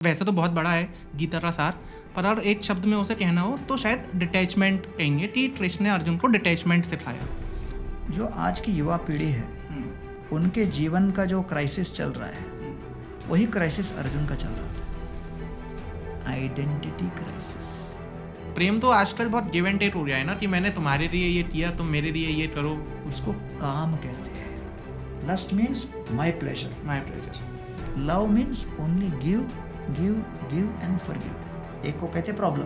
वैसे तो बहुत बड़ा है गीता का सार, पर अगर एक शब्द में उसे कहना हो तो शायद डिटैचमेंट कहेंगे कि कृष्ण ने अर्जुन को डिटैचमेंट सिखाया। जो आज की युवा पीढ़ी है उनके जीवन का जो क्राइसिस चल रहा है वही क्राइसिस अर्जुन का चल रहा था, आइडेंटिटी क्राइसिस। प्रेम तो आजकल बहुत गिव एंड टेक हो गया है ना, कि मैंने तुम्हारे लिए ये किया, तुम मेरे लिए ये करो। उसको काम कहते हैं। Lust means my pleasure, my pleasure. Love means only give give give and forgive. एक को कहते हैं problem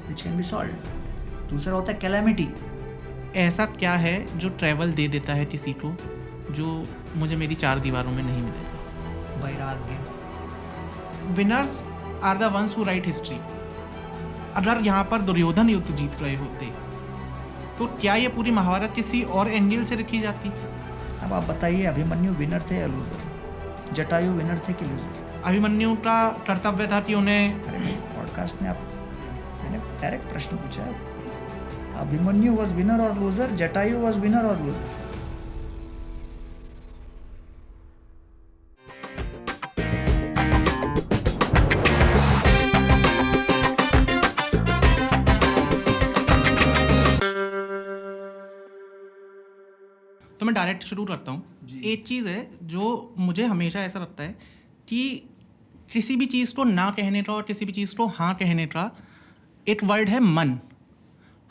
which can be solve, दूसरा होता है कैलेमिटी। ऐसा क्या है जो ट्रैवल दे देता है किसी को जो मुझे मेरी चार दीवारों में नहीं मिलेगा? वैराग्य। Winners are the ones who write history. अगर यहाँ पर दुर्योधन युद्ध जीत रहे होते तो क्या ये पूरी महाभारत किसी और एंगल से लिखी जाती? अब आप बताइए, अभिमन्यु विनर थे या लूजर? जटायु विनर थे कि लूजर? अभिमन्यु का कर्तव्य था कि उन्हें, अरे पॉडकास्ट में मैंने डायरेक्ट प्रश्न पूछा है, अभिमन्यु वाज विनर और लूजर, जटायु वाज विनर और लूजर? तो मैं डायरेक्ट शुरू करता हूँ। एक चीज़ है जो मुझे हमेशा ऐसा लगता है कि किसी भी चीज़ को ना कहने का और किसी भी चीज़ को हाँ कहने का एक वर्ड है मन।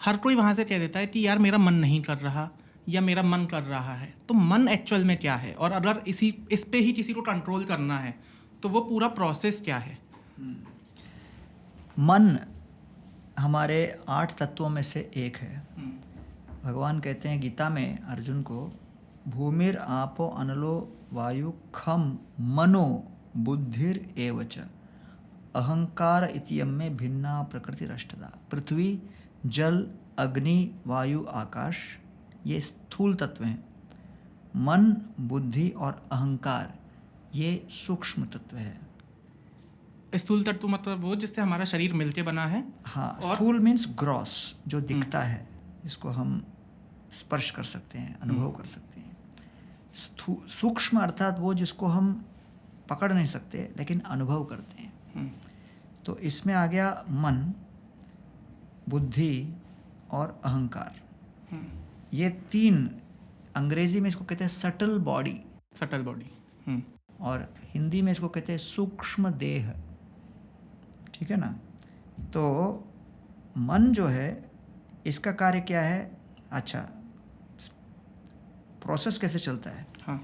हर कोई वहाँ से कह देता है कि यार मेरा मन नहीं कर रहा या मेरा मन कर रहा है। तो मन एक्चुअल में क्या है, और अगर इस पे ही किसी को कंट्रोल करना है तो वो पूरा प्रोसेस क्या है? मन हमारे 8 तत्वों में से एक है। भगवान कहते हैं गीता में अर्जुन को, भूमिर आपो अनलो वायु खम मनो बुद्धिर एवच अहंकार इतियम में भिन्ना प्रकृति रष्टदा। पृथ्वी, जल, अग्नि, वायु, आकाश, ये स्थूल तत्व हैं। मन, बुद्धि और अहंकार ये सूक्ष्म तत्व है। स्थूल तत्व मतलब वो जिससे हमारा शरीर मिलके बना है। हाँ, स्थूल मीन्स ग्रॉस, जो दिखता है, इसको हम स्पर्श कर सकते हैं, अनुभव कर सकते हैं। सूक्ष्म अर्थात वो जिसको हम पकड़ नहीं सकते लेकिन अनुभव करते हैं। तो इसमें आ गया मन, बुद्धि और अहंकार। ये तीन, अंग्रेजी में इसको कहते हैं सटल बॉडी। Subtle body. और हिंदी में इसको कहते हैं सूक्ष्म देह। ठीक है ना? तो मन जो है इसका कार्य क्या है? अच्छा, प्रोसेस कैसे चलता है? हाँ।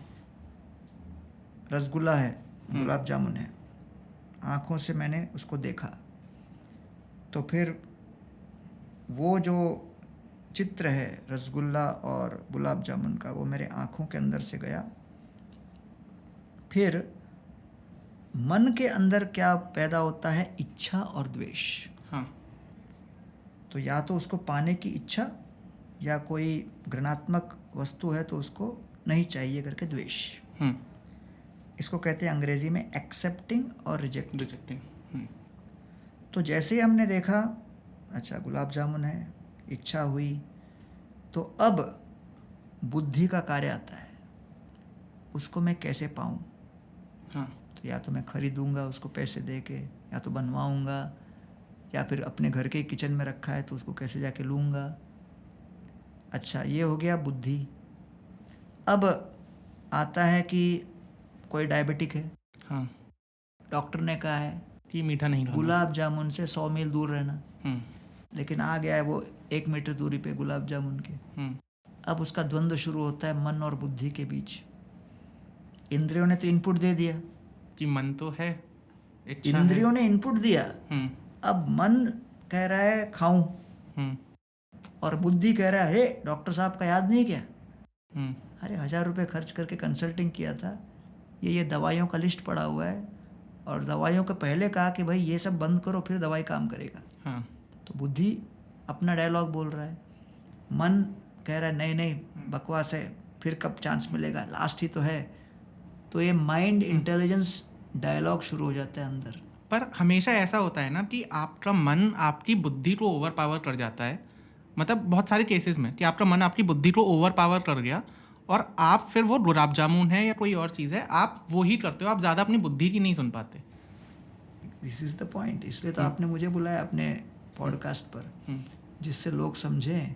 रसगुल्ला है, गुलाब जामुन है, आँखों से मैंने उसको देखा, तो फिर वो जो चित्र है रसगुल्ला और गुलाब जामुन का, वो मेरे आँखों के अंदर से गया। फिर मन के अंदर क्या पैदा होता है? इच्छा और द्वेष। हाँ। तो या तो उसको पाने की इच्छा, या कोई घृणात्मक वस्तु है तो उसको नहीं चाहिए करके द्वेष। इसको कहते हैं अंग्रेजी में एक्सेप्टिंग और रिजेक्टिंग। तो जैसे ही हमने देखा, अच्छा गुलाब जामुन है, इच्छा हुई, तो अब बुद्धि का कार्य आता है, उसको मैं कैसे पाऊँ? हाँ। तो या तो मैं खरीदूंगा उसको पैसे दे के, या तो बनवाऊंगा, या फिर अपने घर के किचन में रखा है तो उसको कैसे जाके लूँगा। अच्छा, ये हो गया बुद्धि। अब आता है कि कोई डायबिटिक है। हाँ। डॉक्टर ने कहा है कि मीठा नहीं खाना, गुलाब जामुन से 100 मील दूर रहना। लेकिन आ गया है वो 1 मीटर दूरी पे गुलाब जामुन के। अब उसका द्वंद्व शुरू होता है मन और बुद्धि के बीच। इंद्रियों ने तो इनपुट दे दिया कि मन तो है, इंद्रियों ने इनपुट दिया। अब मन कह रहा है खाऊं, और बुद्धि कह रहा है हे डॉक्टर साहब का याद नहीं क्या? अरे 1000 रुपये खर्च करके कंसल्टिंग किया था, ये दवाइयों का लिस्ट पड़ा हुआ है, और दवाइयों के पहले कहा कि भाई ये सब बंद करो फिर दवाई काम करेगा। तो बुद्धि अपना डायलॉग बोल रहा है, मन कह रहा है नहीं नहीं बकवास है, फिर कब चांस मिलेगा, लास्ट ही तो है। तो ये माइंड इंटेलिजेंस डायलॉग शुरू हो जाता है अंदर। पर हमेशा ऐसा होता है ना कि आपका मन आपकी बुद्धि को ओवर पावर कर जाता है। मतलब बहुत सारे केसेस में कि आपका मन आपकी बुद्धि को ओवर पावर कर गया, और आप फिर वो गुलाब जामुन है या कोई और चीज़ है, आप वो ही करते हो, आप ज़्यादा अपनी बुद्धि की नहीं सुन पाते। This is the point. इसलिए तो आपने मुझे बुलाया अपने पॉडकास्ट पर, जिससे लोग समझें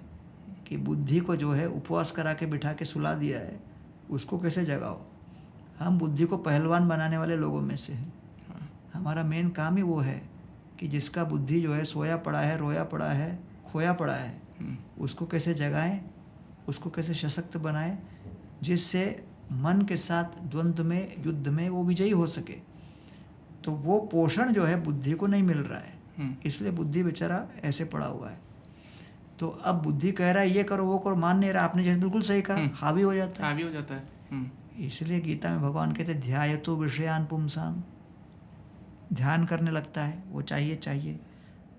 कि बुद्धि को जो है उपवास करा के बिठा के सुला दिया है, उसको कैसे जगाओ। हम बुद्धि को पहलवान बनाने वाले लोगों में से हैं। हमारा मेन काम ही वो है कि जिसका बुद्धि जो है सोया पड़ा है, रोया पड़ा है, खोया पड़ा है, उसको कैसे जगाएं, उसको कैसे सशक्त बनाएं, जिससे मन के साथ द्वंद्व में, युद्ध में वो विजयी हो सके। तो वो पोषण जो है बुद्धि को नहीं मिल रहा है, इसलिए बुद्धि बेचारा ऐसे पड़ा हुआ है। तो अब बुद्धि कह रहा है ये करो वो करो, मान नहीं रहा। आपने जैसे बिल्कुल सही कहा, हावी हो जाता है, हावी हो जाता है। इसलिए गीता में भगवान कहते हैं ध्यायतो विषयान पुंसाम, ध्यान करने लगता है, वो चाहिए।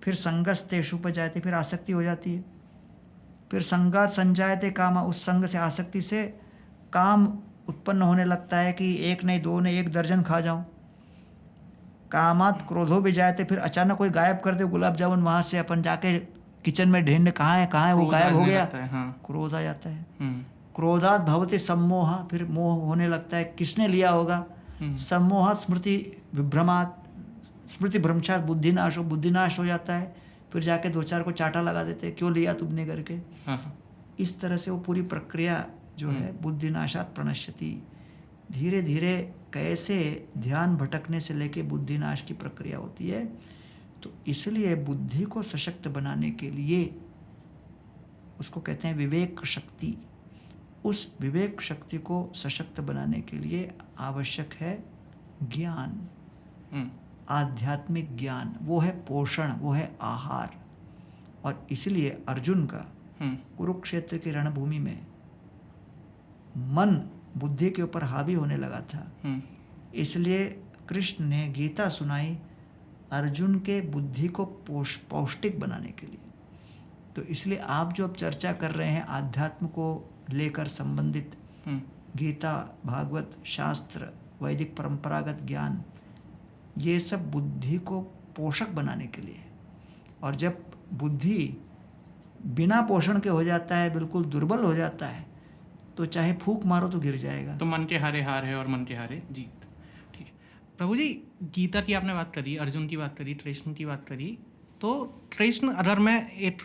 फिर संगस्तेषु पर जाते, फिर आसक्ति हो जाती है। फिर संगात संजायते काम, उस संग से, आसक्ति से काम उत्पन्न होने लगता है कि एक नहीं दो नहीं 1 दर्जन खा जाऊं। कामात क्रोधो भी जाते, फिर अचानक कोई गायब कर दे गुलाब जामुन, वहां से अपन जाके किचन में ढूंढने कहाँ है वो गायब हो गया, क्रोध आ जाता है। क्रोधात भवति सम्मोह, फिर मोह होने लगता है, किसने लिया होगा। सम्मोहात स्मृति विभ्रमात, स्मृति भ्रंशात बुद्धिनाश हो जाता है। फिर जाके 2-4 को चाटा लगा देते हैं, क्यों लिया तुमने करके। इस तरह से वो पूरी प्रक्रिया जो है बुद्धिनाशात प्रणश्यति। धीरे धीरे कैसे ध्यान भटकने से लेके बुद्धिनाश की प्रक्रिया होती है। तो इसलिए बुद्धि को सशक्त बनाने के लिए उसको कहते हैं विवेक शक्ति। उस विवेक शक्ति को सशक्त बनाने के लिए आवश्यक है ज्ञान, आध्यात्मिक ज्ञान। वो है पोषण, वो है आहार। और इसलिए अर्जुन का कुरुक्षेत्र की रणभूमि में मन बुद्धि के ऊपर हावी होने लगा था। इसलिए कृष्ण ने गीता सुनाई अर्जुन के बुद्धि को पौष्टिक बनाने के लिए। तो इसलिए आप जो अब चर्चा कर रहे हैं आध्यात्म को लेकर संबंधित, गीता, भागवत, शास्त्र, वैदिक परंपरागत ज्ञान, ये सब बुद्धि को पोषक बनाने के लिए। और जब बुद्धि बिना पोषण के हो जाता है, बिल्कुल दुर्बल हो जाता है, तो चाहे फूंक मारो तो गिर जाएगा। तो मन के हारे हार है और मन के हारे जीत। ठीक है प्रभु जी, गीता की आपने बात करी, अर्जुन की बात करी, कृष्ण की बात करी। तो कृष्ण, अगर मैं एक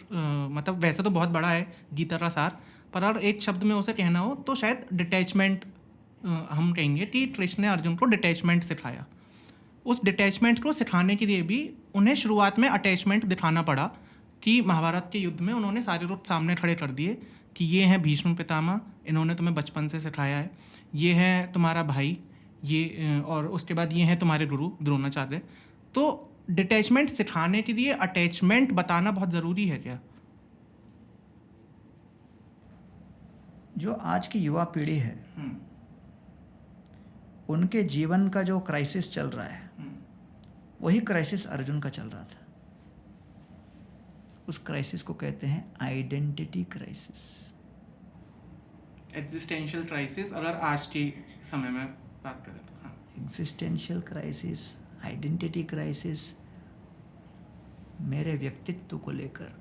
मतलब वैसे तो बहुत बड़ा है गीता का सार, पर अगर एक शब्द में उसे कहना हो तो शायद डिटैचमेंट हम कहेंगे कि कृष्ण ने अर्जुन को डिटैचमेंट सिखाया। उस डिटैचमेंट को सिखाने के लिए भी उन्हें शुरुआत में अटैचमेंट दिखाना पड़ा कि महाभारत के युद्ध में उन्होंने सारे रूप सामने खड़े कर दिए कि ये हैं भीष्म पितामह, इन्होंने तुम्हें बचपन से सिखाया है, ये है तुम्हारा भाई, ये, और उसके बाद ये हैं तुम्हारे गुरु द्रोणाचार्य। तो डिटैचमेंट सिखाने के लिए अटैचमेंट बताना बहुत ज़रूरी है क्या? जो आज की युवा पीढ़ी है उनके जीवन का जो क्राइसिस चल रहा है, वही क्राइसिस अर्जुन का चल रहा था। उस क्राइसिस को कहते हैं आइडेंटिटी क्राइसिस, एग्जिस्टेंशियल क्राइसिस। अगर आज के समय में बात करें तो एग्जिस्टेंशियल क्राइसिस, आइडेंटिटी क्राइसिस, मेरे व्यक्तित्व को लेकर,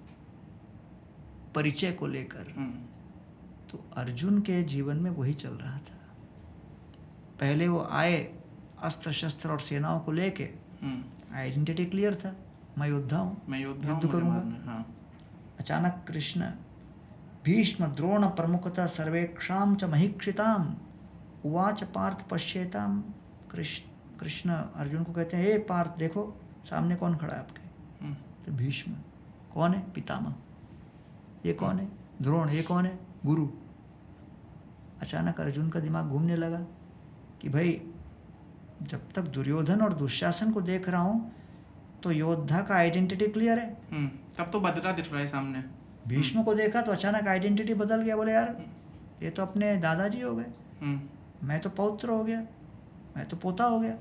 परिचय को लेकर। तो अर्जुन के जीवन में वही चल रहा था। पहले वो आए अस्त्र शस्त्र और सेनाओं को लेके, आइडेंटिटी क्लियर था, मैं योद्धा हूँ, मैं युद्ध करूँगा। अचानक कृष्ण भीष्म द्रोण प्रमुखता सर्वेक्षाम च महिक्षिताम उवाच पार्थ पश्येताम। कृष्ण अर्जुन को कहते हैं, हे पार्थ देखो सामने कौन खड़ा है आपके। तो भीष्म कौन है? पितामह। ये कौन है? द्रोण। ये कौन है? गुरु। अचानक अर्जुन का दिमाग घूमने लगा कि भाई जब तक दुर्योधन और दुशासन को देख रहा हूं तो योद्धा का आइडेंटिटी क्लियर है। तब तो बदला दिख रहा है सामने। भीष्म को देखा तो अचानक आइडेंटिटी बदल गया। बोले यार ये तो अपने दादाजी हो गए, मैं तो पौत्र हो गया, मैं तो पोता हो गया।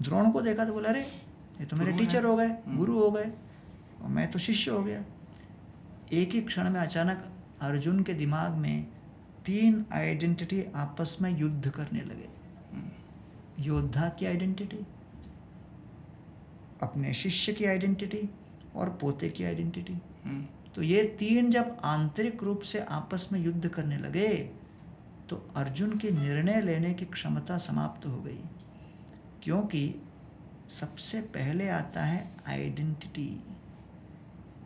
द्रोण को देखा तो बोले अरे ये तो मेरे टीचर हो गए, गुरु हो गए, और मैं तो शिष्य हो गया। एक ही क्षण में अचानक अर्जुन के दिमाग में 3 आइडेंटिटी आपस में युद्ध करने लगे। योद्धा की आइडेंटिटी, अपने शिष्य की आइडेंटिटी और पोते की आइडेंटिटी। तो ये 3 जब आंतरिक रूप से आपस में युद्ध करने लगे तो अर्जुन की निर्णय लेने की क्षमता समाप्त हो गई, क्योंकि सबसे पहले आता है आइडेंटिटी।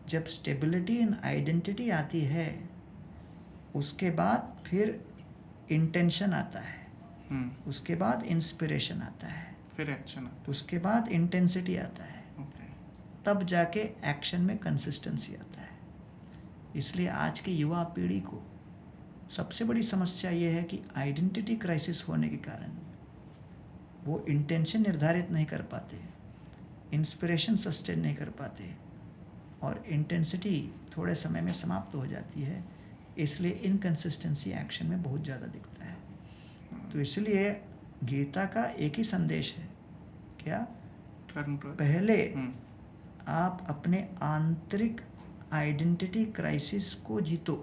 जब स्टेबिलिटी इन आइडेंटिटी आती है, उसके बाद फिर इंटेंशन आता है, उसके बाद इंस्पिरेशन आता है, फिर एक्शन आता उसके बाद इंटेंसिटी आता है, है। ओके। तब जाके एक्शन में कंसिस्टेंसी आता है। इसलिए आज की युवा पीढ़ी को सबसे बड़ी समस्या ये है कि आइडेंटिटी क्राइसिस होने के कारण वो इंटेंशन निर्धारित नहीं कर पाते, इंस्पिरेशन सस्टेन नहीं कर पाते, और इंटेंसिटी थोड़े समय में समाप्त हो जाती है। इसलिए इनकंसिस्टेंसी एक्शन में बहुत ज़्यादा दिखता है। तो इसलिए गीता का एक ही संदेश है, क्या? पहले आप अपने आंतरिक आइडेंटिटी क्राइसिस को जीतो,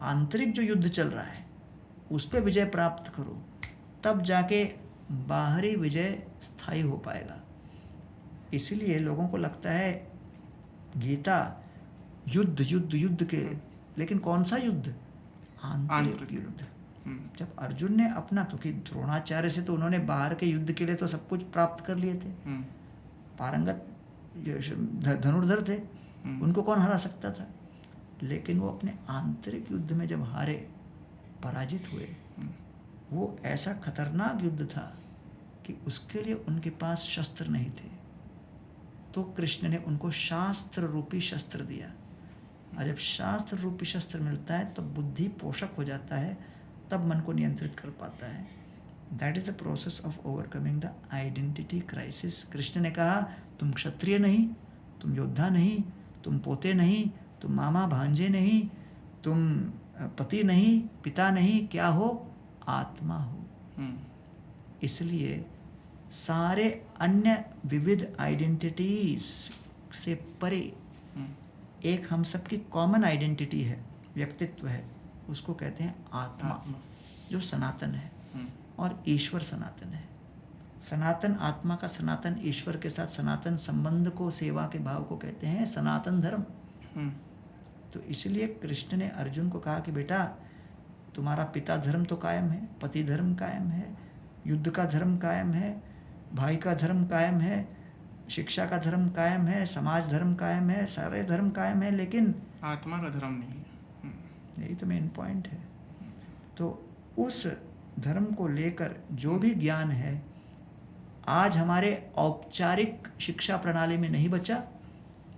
आंतरिक जो युद्ध चल रहा है उस पर विजय प्राप्त करो, तब जाके बाहरी विजय स्थायी हो पाएगा। इसीलिए लोगों को लगता है गीता युद्ध युद्ध युद्ध के, लेकिन कौन सा युद्ध? आंतरिक युद्ध। जब अर्जुन ने अपना, क्योंकि द्रोणाचार्य से तो उन्होंने बाहर के युद्ध के लिए तो सब कुछ प्राप्त कर लिए थे, पारंगत धनुर्धर थे, उनको कौन हरा सकता था? लेकिन वो अपने आंतरिक युद्ध में जब हारे, पराजित हुए, वो ऐसा खतरनाक युद्ध था कि उसके लिए उनके पास शस्त्र नहीं थे। तो कृष्ण ने उनको शास्त्र रूपी शस्त्र दिया, और जब शास्त्र रूपी शस्त्र मिलता है तब बुद्धि पोषक हो जाता है, तब मन को नियंत्रित कर पाता है। That is the process of overcoming the identity crisis. Krishna ने कहा, तुम क्षत्रिय नहीं, तुम योद्धा नहीं, तुम पोते नहीं, तुम मामा भांजे नहीं, तुम पति नहीं, पिता नहीं, क्या हो? आत्मा हो। इसलिए सारे अन्य विविध आइडेंटिटीज से परे एक हम सबकी कॉमन आइडेंटिटी है, व्यक्तित्व है, उसको कहते हैं आत्मा, जो सनातन है, और ईश्वर सनातन है। सनातन आत्मा का सनातन ईश्वर के साथ सनातन संबंध को, सेवा के भाव को कहते हैं सनातन धर्म। तो इसलिए कृष्ण ने अर्जुन को कहा कि बेटा, तुम्हारा पिता धर्म तो कायम है, पति धर्म कायम है, युद्ध का धर्म कायम है, भाई का धर्म कायम है, शिक्षा का धर्म कायम है, समाज धर्म कायम है, सारे धर्म कायम है, लेकिन आत्मा का धर्म नहीं है। यही तो मेन पॉइंट है। तो उस धर्म को लेकर जो भी ज्ञान है आज हमारे औपचारिक शिक्षा प्रणाली में नहीं बचा,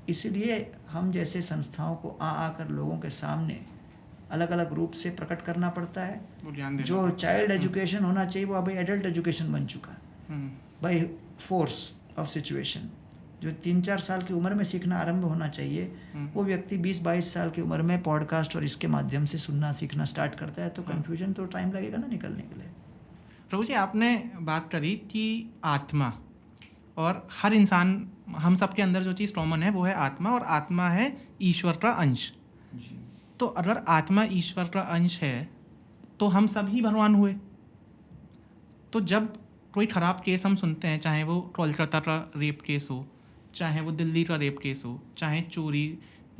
इसलिए हम जैसे संस्थाओं को आकर लोगों के सामने अलग अलग रूप से प्रकट करना पड़ता है। जो चाइल्ड एजुकेशन होना चाहिए वो अभी एडल्ट एजुकेशन बन चुका बाय फोर्स ऑफ सिचुएशन। जो 3-4 साल की उम्र में सीखना आरंभ होना चाहिए, वो व्यक्ति 20-22 साल की उम्र में पॉडकास्ट और इसके माध्यम से सुनना सीखना स्टार्ट करता है, तो कन्फ्यूजन तो टाइम लगेगा ना निकलने के लिए। प्रभु जी, आपने बात करी कि आत्मा, और हर इंसान, हम सब के अंदर जो चीज़ कॉमन है वो है आत्मा, और आत्मा है ईश्वर का अंश। तो अगर आत्मा ईश्वर का अंश है तो हम सब ही भगवान हुए। तो जब कोई ख़राब केस हम सुनते हैं, चाहे वो कोलकाता का रेप केस हो, चाहे वो दिल्ली का रेप केस हो, चाहे चोरी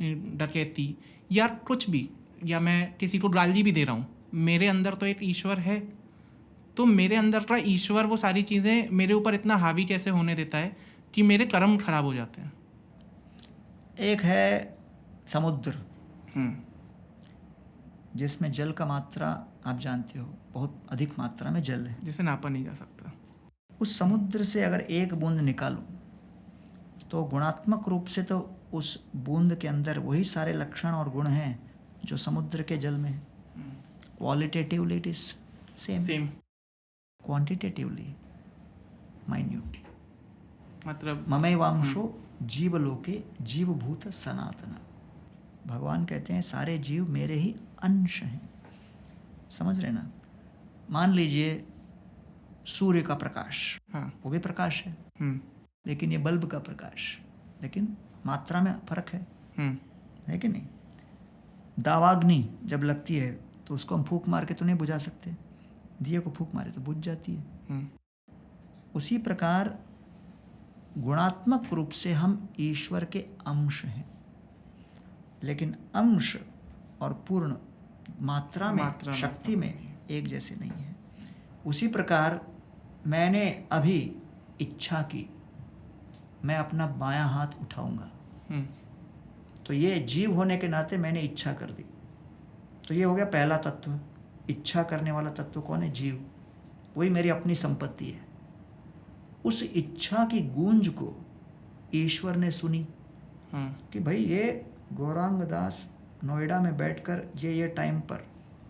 डकैती या कुछ भी, या मैं किसी को गाली भी दे रहा हूँ, मेरे अंदर तो एक ईश्वर है। तो मेरे अंदर का ईश्वर वो सारी चीज़ें मेरे ऊपर इतना हावी कैसे होने देता है कि मेरे कर्म खराब हो जाते हैं? एक है समुद्र, जिसमें जल का मात्रा आप जानते हो, बहुत अधिक मात्रा में जल है, जिसे नापा नहीं जा सकता। उस समुद्र से अगर एक बूंद निकालूं तो गुणात्मक रूप से तो उस बूंद के अंदर वही सारे लक्षण और गुण हैं जो समुद्र के जल में। Qualitatively it is same, quantitatively minute. मतलब ममैवांशो जीवलोके जीवभूत सनातन। भगवान कहते हैं सारे जीव मेरे ही अंश हैं। समझ रहे ना? मान लीजिए सूर्य का प्रकाश, वो भी प्रकाश है, लेकिन ये बल्ब का प्रकाश, लेकिन मात्रा में फर्क है कि नहीं? दावाग्नि जब लगती है तो उसको हम फूंक मार के तो नहीं बुझा सकते, दिए को फूंक मारे तो बुझ जाती है। उसी प्रकार गुणात्मक रूप से हम ईश्वर के अंश हैं, लेकिन अंश और पूर्ण मात्रा में शक्ति में एक जैसे नहीं है। उसी प्रकार मैंने अभी इच्छा की, मैं अपना बायां हाथ उठाऊंगा। तो ये जीव होने के नाते मैंने इच्छा कर दी। तो ये हो गया पहला तत्व। इच्छा करने वाला तत्व कौन है? जीव। वही मेरी अपनी संपत्ति है। उस इच्छा की गूंज को ईश्वर ने सुनी कि भाई ये गौरांग दास नोएडा में बैठकर ये टाइम पर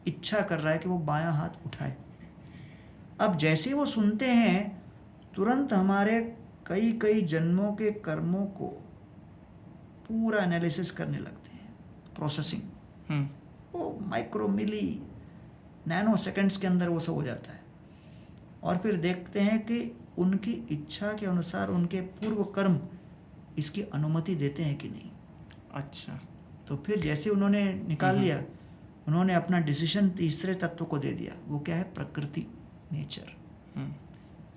इच्छा कर रहा है कि वो बायां हाथ उठाए। अब जैसे वो सुनते हैं तुरंत हमारे कई कई जन्मों के कर्मों को पूरा एनालिसिस करने लगते हैं, प्रोसेसिंग। वो माइक्रो मिली नैनो सेकंड्स के अंदर वो सब हो जाता है। और फिर देखते हैं कि उनकी इच्छा के अनुसार उनके पूर्व कर्म इसकी अनुमति देते हैं कि नहीं। अच्छा। तो फिर जैसे उन्होंने निकाल लिया, उन्होंने अपना डिसीजन तीसरे तत्व को दे दिया। वो क्या है? प्रकृति, नेचर।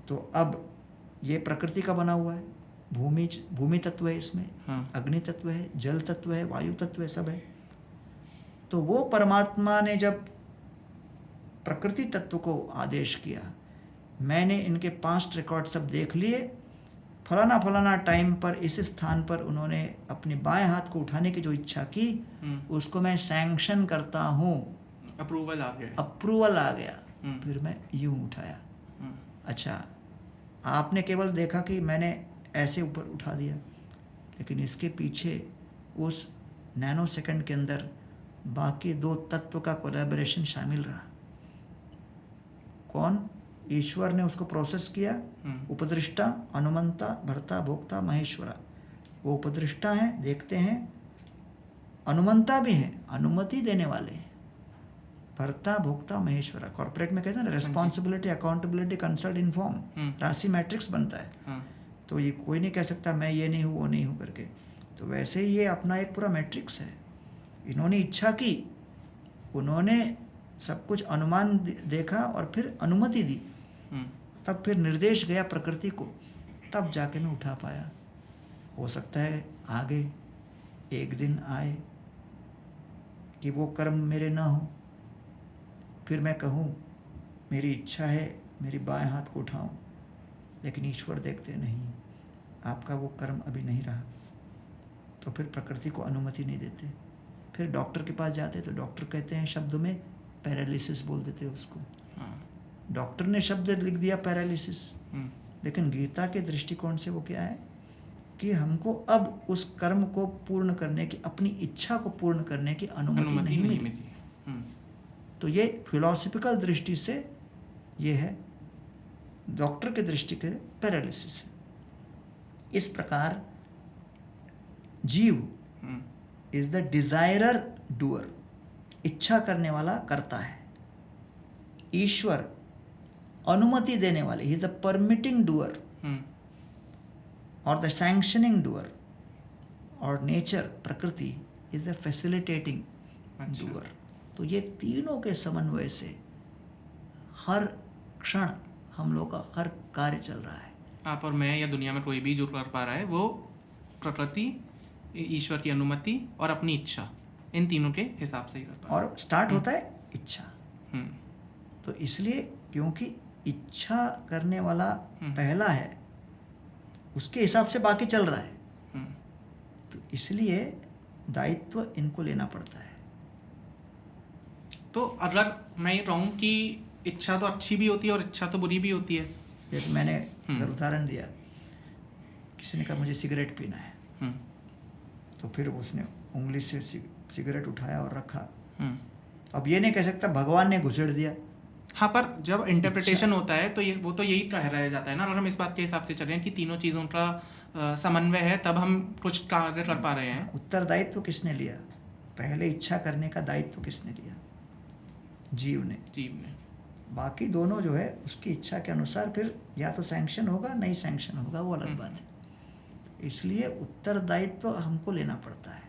तो अब ये प्रकृति का बना हुआ है। भूमि तत्व है इसमें, अग्नि तत्व है, जल तत्व है, वायु तत्व है, सब है। तो वो परमात्मा ने जब प्रकृति तत्व को आदेश किया, मैंने इनके पास्ट रिकॉर्ड सब देख लिए, फलाना फलाना टाइम पर इस स्थान पर उन्होंने अपने बाएं हाथ को उठाने की जो इच्छा की, उसको मैं सैंक्शन करता हूँ। अप्रूवल आ गया। फिर मैं यूं उठाया। अच्छा, आपने केवल देखा कि मैंने ऐसे ऊपर उठा दिया, लेकिन इसके पीछे उस नैनो सेकंड के अंदर बाकी दो तत्व का कोलैबोरेशन शामिल रहा। कौन? ईश्वर ने उसको प्रोसेस किया। उपदृष्टा, अनुमंता, भर्ता, भोक्ता, महेश्वरा। वो उपदृष्टा हैं, देखते हैं। अनुमंता भी हैं, अनुमति देने वाले हैं। भर्ता, भोक्ता, महेश्वरा। कॉर्पोरेट में कहते हैं ना, रिस्पॉन्सिबिलिटी, अकाउंटेबिलिटी, कंसल्ट, इन्फॉर्म। राशि मैट्रिक्स बनता है। तो ये कोई नहीं कह सकता मैं ये नहीं हूँ, वो नहीं हूँ करके। तो वैसे ही ये अपना एक पूरा मैट्रिक्स है। इन्होंने इच्छा की, उन्होंने सब कुछ अनुमान देखा और फिर अनुमति दी, तब फिर निर्देश गया प्रकृति को, तब जाके मैं उठा पाया। हो सकता है आगे एक दिन आए कि वो कर्म मेरे ना हो, फिर मैं कहूँ मेरी इच्छा है मेरी बाएं हाथ को उठाऊं, लेकिन ईश्वर देखते नहीं, आपका वो कर्म अभी नहीं रहा। तो फिर प्रकृति को अनुमति नहीं देते। फिर डॉक्टर के पास जाते तो डॉक्टर कहते हैं शब्दों में पैरालिसिस बोल देते उसको। डॉक्टर ने शब्द लिख दिया पैरालिसिस, लेकिन गीता के दृष्टिकोण से वो क्या है कि हमको अब उस कर्म को पूर्ण करने की, अपनी इच्छा को पूर्ण करने की अनुमति नहीं मिली। तो ये फिलॉसफिकल दृष्टि से ये है, डॉक्टर के दृष्टि के पैरालिसिस है। इस प्रकार जीव इज द डिजायरर डूअर, इच्छा करने वाला करता है। ईश्वर अनुमति देने वाले, he is the permitting doer और द सैंक्शनिंग डूअर, और नेचर, प्रकृति, इज द फैसिलिटेटिंग डूअर। तो ये तीनों के समन्वय से हर क्षण हम लोग का हर कार्य चल रहा है। आप और मैं या दुनिया में कोई भी जो कर पा रहा है वो प्रकृति, ईश्वर की अनुमति और अपनी इच्छा, इन तीनों के हिसाब से ही कर पा रहा है। और स्टार्ट होता है इच्छा। तो इसलिए क्योंकि इच्छा करने वाला पहला है, उसके हिसाब से बाकी चल रहा है। तो इसलिए दायित्व इनको लेना पड़ता है। तो अगर मैं ये कहूँ कि इच्छा तो अच्छी भी होती है और इच्छा तो बुरी भी होती है। जैसे मैंने अगर उदाहरण दिया, किसी ने कहा मुझे सिगरेट पीना है, तो फिर उसने उंगली से सिगरेट उठाया और रखा। अब ये नहीं कह सकता भगवान ने घुसेड़ दिया। हाँ, पर जब इंटरप्रिटेशन होता है तो ये वो तो यही रह जाता है ना। अगर हम इस बात के हिसाब से चलें कि तीनों चीज़ों का समन्वय है, तब हम कुछ कार्य कर पा रहे हैं। उत्तरदायित्व किसने लिया? पहले इच्छा करने का दायित्व किसने लिया? जीव ने। बाकी दोनों जो है उसकी इच्छा के अनुसार फिर या तो सैंक्शन होगा, नहीं सैंक्शन होगा, वो अलग बात है। इसलिए उत्तरदायित्व हमको लेना पड़ता है।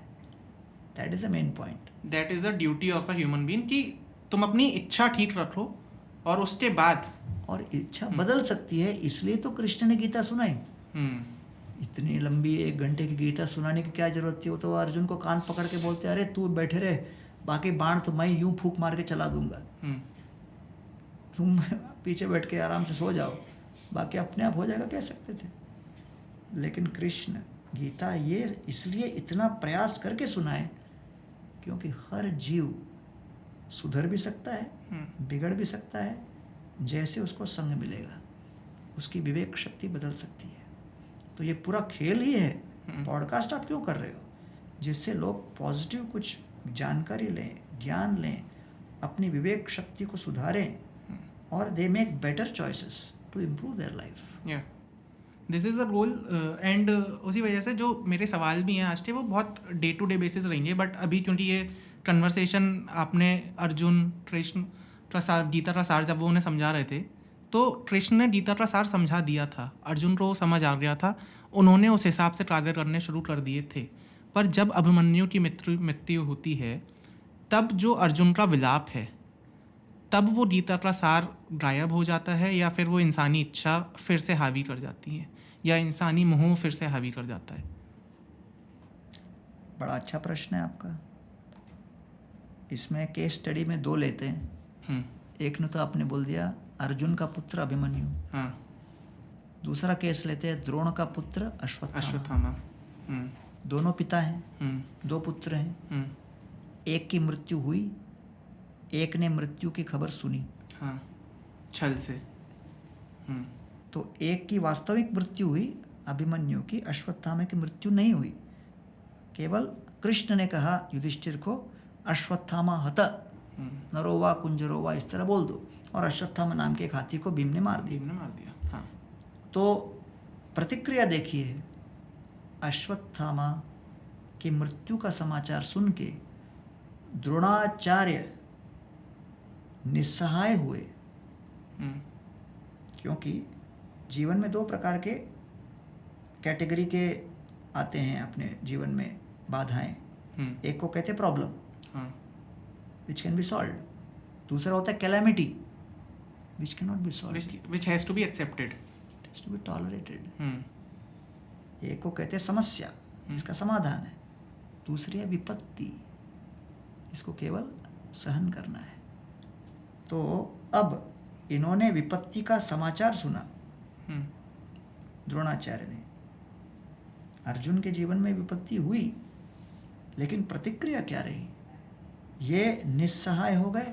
That is the main point. That is the duty of a human being कि तुम अपनी इच्छा ठीक रखो और उसके बाद। और इच्छा बदल सकती है, इसलिए तो कृष्ण ने गीता सुनाई। इतनी लंबी 1 घंटे की गीता सुनाने की क्या जरूरत थी? वो तो अर्जुन को कान पकड़ के बोलते अरे तू बैठे रहे, बाकी बाण तो मैं यूं फूंक मार के चला दूंगा, तुम पीछे बैठ के आराम से सो जाओ। बाकी अपने आप हो जाएगा कह सकते थे। लेकिन कृष्ण गीता ये इसलिए इतना प्रयास करके सुनाए क्योंकि हर जीव सुधर भी सकता है, बिगड़ भी सकता है, जैसे उसको संग मिलेगा उसकी विवेक शक्ति बदल सकती है। तो ये पूरा खेल ही है। पॉडकास्ट आप क्यों कर रहे हो? जिससे लोग पॉजिटिव कुछ जानकारी लें, ज्ञान लें, अपनी विवेक शक्ति को सुधारें और they make better choices to improve their life. This is the goal. And उसी वजह से जो मेरे सवाल भी हैं आज के वो बहुत डे टू डे बेसिस रहेंगे, बट अभी क्योंकि ये कन्वर्सेशन आपने अर्जुन कृष्ण का सार, गीता का सार जब वो उन्हें समझा रहे थे तो कृष्ण ने गीता का सार समझा दिया था, अर्जुन को समझ आ गया था, उन्होंने उस हिसाब से कार्य करने शुरू कर दिए थे। पर जब अभिमन्यु की मृत्यु होती है तब जो अर्जुन का विलाप है तब वो गीता का सार गायब हो जाता है, या फिर वो इंसानी इच्छा फिर से हावी कर जाती है, या इंसानी मोह फिर से हावी कर जाता है? बड़ा अच्छा प्रश्न है आपका। इसमें केस स्टडी में 2 लेते हैं। एक ने तो आपने बोल दिया अर्जुन का पुत्र अभिमन्यु। हाँ। दूसरा केस लेते हैं द्रोण का पुत्र अश्वत्थामा। दोनों पिता हैं, 2 पुत्र हैं। एक की मृत्यु हुई, एक ने मृत्यु की खबर सुनी। हाँ, छल से। तो एक की वास्तविक मृत्यु हुई अभिमन्यु की, अश्वत्थामा की मृत्यु नहीं हुई। केवल कृष्ण ने कहा युधिष्ठिर को अश्वत्थामा हत नरोवा कुंजरोवा इस तरह बोल दो, और अश्वत्थामा नाम के एक हाथी को भीम ने मार दिया। हाँ। तो प्रतिक्रिया देखिए, अश्वत्थामा की मृत्यु का समाचार सुन के द्रोणाचार्य निस्सहाय हुए, क्योंकि जीवन में 2 प्रकार के कैटेगरी के आते हैं अपने जीवन में बाधाएं। एक को कहते हैं problem, which can be solve. दूसरा होता है calamity, which can not be solve, which has to be accepted, has to be tolerated. एक को कहते हैं समस्या, इसका समाधान है। दूसरी है विपत्ति, इसको केवल सहन करना है। तो अब इन्होंने विपत्ति का समाचार सुना, द्रोणाचार्य ने। अर्जुन के जीवन में विपत्ति हुई, लेकिन प्रतिक्रिया क्या रही? ये निस्सहाय हो गए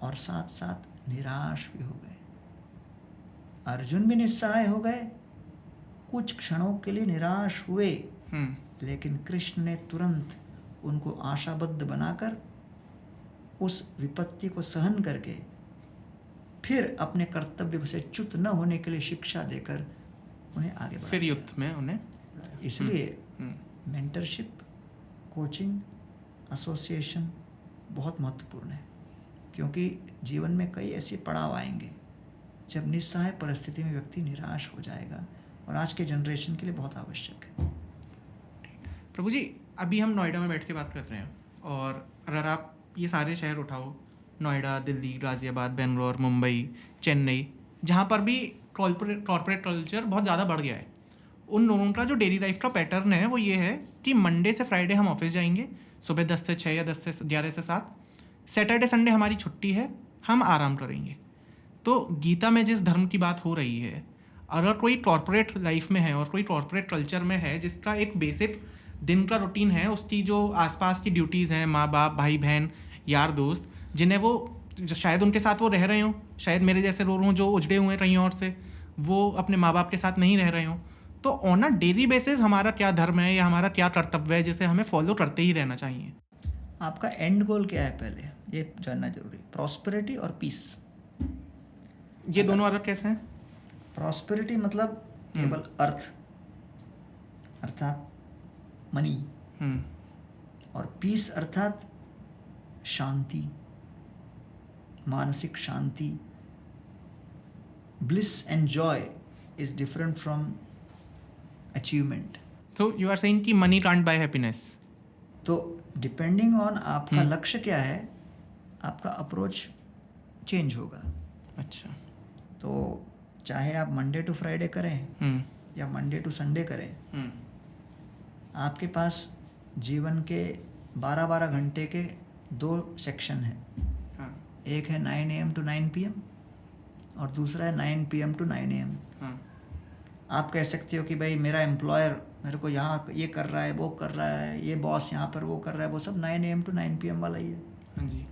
और साथ साथ निराश भी हो गए। अर्जुन भी निस्सहाय हो गए, कुछ क्षणों के लिए निराश हुए, लेकिन कृष्ण ने तुरंत उनको आशाबद्ध बनाकर उस विपत्ति को सहन करके फिर अपने कर्तव्य से च्युत न होने के लिए शिक्षा देकर उन्हें आगे बढ़ाया। फिर युद्ध में उन्हें। इसलिए मेंटरशिप, कोचिंग, एसोसिएशन बहुत महत्वपूर्ण है, क्योंकि जीवन में कई ऐसे पड़ाव आएंगे जब निस्सहाय परिस्थिति में व्यक्ति निराश हो जाएगा, और आज के जनरेशन के लिए बहुत आवश्यक है। प्रभु जी, अभी हम नोएडा में बैठ के बात कर रहे हैं, और अगर आप ये सारे शहर उठाओ, नोएडा, दिल्ली, गाज़ियाबाद, बेंगलोर, मुंबई, चेन्नई, जहाँ पर भी कॉर्पोरेट कल्चर बहुत ज़्यादा बढ़ गया है, उन लोगों का जो डेली लाइफ का पैटर्न है वो ये है कि मंडे से फ्राइडे हम ऑफिस जाएंगे, सुबह 10 से 6 या 10 से 11 से 7, सैटरडे संडे हमारी छुट्टी है, हम आराम करेंगे। तो गीता में जिस धर्म की बात हो रही है, अगर कोई कॉर्पोरेट लाइफ में है और कोई कॉर्पोरेट कल्चर में है जिसका एक बेसिक दिन का रूटीन है, उसकी जो आसपास की ड्यूटीज़ हैं, माँ बाप, भाई बहन, यार दोस्त, जिन्हें वो शायद उनके साथ वो रह रहे हों, शायद मेरे जैसे लोग हों जो उजड़े हुए हैं कहीं और से, वो अपने माँ बाप के साथ नहीं रह रहे हों, तो ऑन अ डेली बेसिस हमारा क्या धर्म है या हमारा क्या कर्तव्य है जिसे हमें फॉलो करते ही रहना चाहिए? आपका एंड गोल क्या है पहले ये जानना जरूरी। प्रॉस्पेरिटी और पीस, ये दोनों अलग कैसे हैं? प्रॉस्पेरिटी मतलब केवल अर्थ, अर्थात मनी, और पीस अर्थात शांति, मानसिक शांति। Bliss and joy is different from achievement. So you are saying कि मनी कांट बाय हैप्पीनेस? तो डिपेंडिंग ऑन आपका लक्ष्य क्या है, आपका अप्रोच चेंज होगा। अच्छा। तो चाहे आप मंडे टू फ्राइडे करें या मंडे टू संडे करें, आपके पास जीवन के 12-12 घंटे के 2 सेक्शन हैं। एक है 9 AM to 9 PM और दूसरा है 9 PM to 9 AM। हाँ आप कह सकते हो कि भाई मेरा एम्प्लॉयर मेरे को यहाँ ये कर रहा है, वो कर रहा है, ये बॉस यहाँ पर वो कर रहा है, वो सब 9 AM to 9 PM वाला ही है। हाँ जी।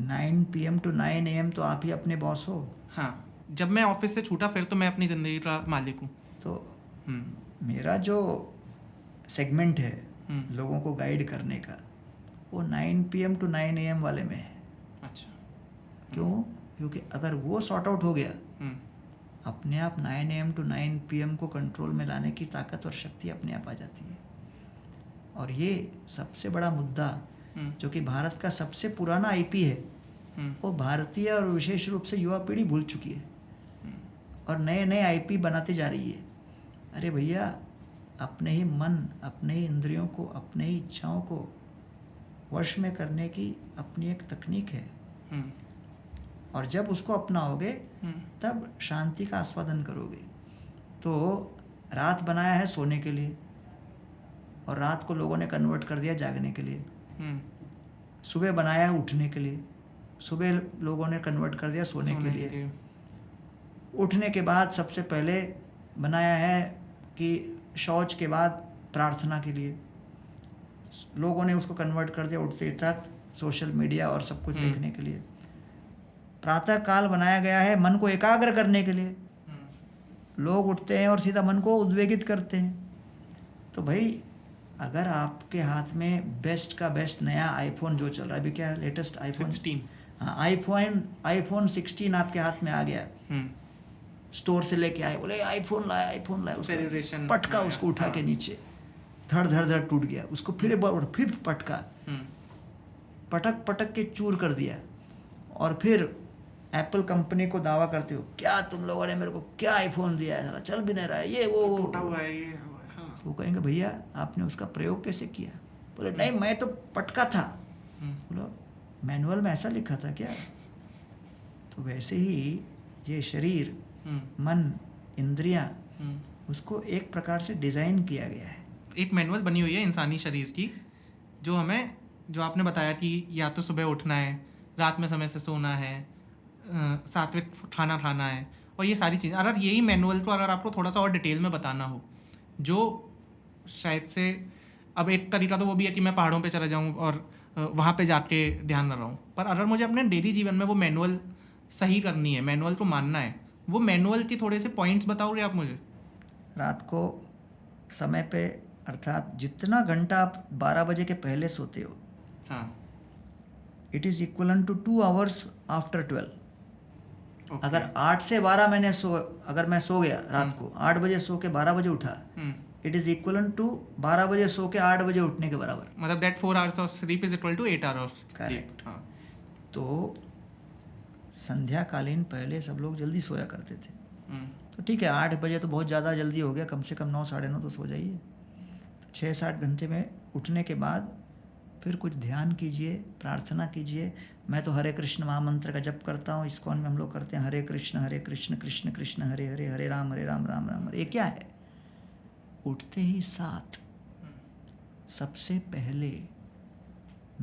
9 PM to 9 AM तो आप ही अपने बॉस हो। हाँ, जब मैं ऑफिस से छूटा फिर तो मैं अपनी ज़िंदगी का मालिक हूँ। तो मेरा जो सेगमेंट है हम्म। लोगों को गाइड करने का, वो 9 PM to 9 AM वाले में है। अच्छा। क्यों? क्योंकि अगर वो सॉर्ट आउट हो गया, हम्म। अपने आप 9 AM to 9 PM को कंट्रोल में लाने की ताकत और शक्ति अपने आप आ जाती है। और ये सबसे बड़ा मुद्दा जो कि भारत का सबसे पुराना IP है, वो भारतीय और विशेष रूप से युवा पीढ़ी भूल चुकी है और नए नए IP बनाते जा रही है। अरे भैया, अपने ही मन, अपने ही इंद्रियों को, अपने ही इच्छाओं को वश में करने की अपनी एक तकनीक है। और जब उसको अपनाओगे तब शांति का आस्वादन करोगे। तो रात बनाया है सोने के लिए और रात को लोगों ने कन्वर्ट कर दिया जागने के लिए। सुबह बनाया है उठने के लिए, सुबह लोगों ने कन्वर्ट कर दिया सोने के लिए। उठने के बाद सबसे पहले बनाया है कि शौच के बाद प्रार्थना के लिए, लोगों ने उसको कन्वर्ट कर दिया उठते तक सोशल मीडिया और सब कुछ देखने के लिए। प्रातः काल बनाया गया है मन को एकाग्र करने के लिए, लोग उठते हैं और सीधा मन को उद्वेगित करते हैं। तो भाई, अगर आपके हाथ में बेस्ट का बेस्ट नया आईफोन जो चल रहा है, अभी क्या है लेटेस्ट आईफोन 16, हाँ आईफोन 16 आपके हाथ में आ गया, स्टोर से लेके आए, बोले आईफोन लाया, उसका पटका उसको उठा के नीचे, धड़ धड़ धड़ टूट गया, उसको फिर पटका, पटक पटक के चूर कर दिया। और फिर एप्पल कंपनी को दावा करते हो, क्या तुम लोगों ने मेरे को क्या आईफोन दिया है, साला चल भी नहीं रहा है, ये वो टूटा हुआ है ये। तो वो कहेंगे भैया आपने उसका प्रयोग कैसे किया? बोले नहीं, मैं तो पटका था। बोलो मैनुअल में ऐसा लिखा था क्या? तो वैसे ही ये शरीर, मन, इंद्रियां, उसको एक प्रकार से डिज़ाइन किया गया है। एक मैनुअल बनी हुई है इंसानी शरीर की, जो हमें, जो आपने बताया कि या तो सुबह उठना है, रात में समय से सोना है, सात्विक खाना खाना है, और ये सारी चीज़ें। अगर यही मैनुअल को अगर आपको थोड़ा सा और डिटेल में बताना हो, जो शायद से अब एक तरीका तो वो भी है कि मैं पहाड़ों पे चला जाऊं और वहाँ पे जाके ध्यान न रहूं, पर अगर मुझे अपने डेली जीवन में वो मैनुअल सही करनी है, मैनुअल को मानना है, वो मैनुअल के थोड़े से पॉइंट्स बताओगे आप मुझे? रात को समय पे, अर्थात जितना घंटा आप 12 बजे के पहले सोते हो, हाँ, it is equal to 2 hours after 12। अगर 8 से 12 अगर मैं सो गया रात को 8 बजे सो के 12 बजे उठा, इट इज इक्वलन टू 12 बजे सो के 8 बजे उठने के बराबर। मतलब that 4 hours of sleep is equal to 8 hours. Correct. हाँ, तो संध्याकालीन पहले सब लोग जल्दी सोया करते थे, तो ठीक है 8 बजे तो बहुत ज़्यादा जल्दी हो गया, कम से कम 9 साढ़े 9 तो सो जाइए। तो 6-7 घंटे में उठने के बाद फिर कुछ ध्यान कीजिए, प्रार्थना कीजिए। मैं तो हरे कृष्ण महामंत्र का जप करता हूँ, इस्कॉन में हम लोग करते हैं हरे कृष्ण कृष्ण कृष्ण हरे हरे, हरे राम राम राम हरे। ये क्या है? उठते ही साथ सबसे पहले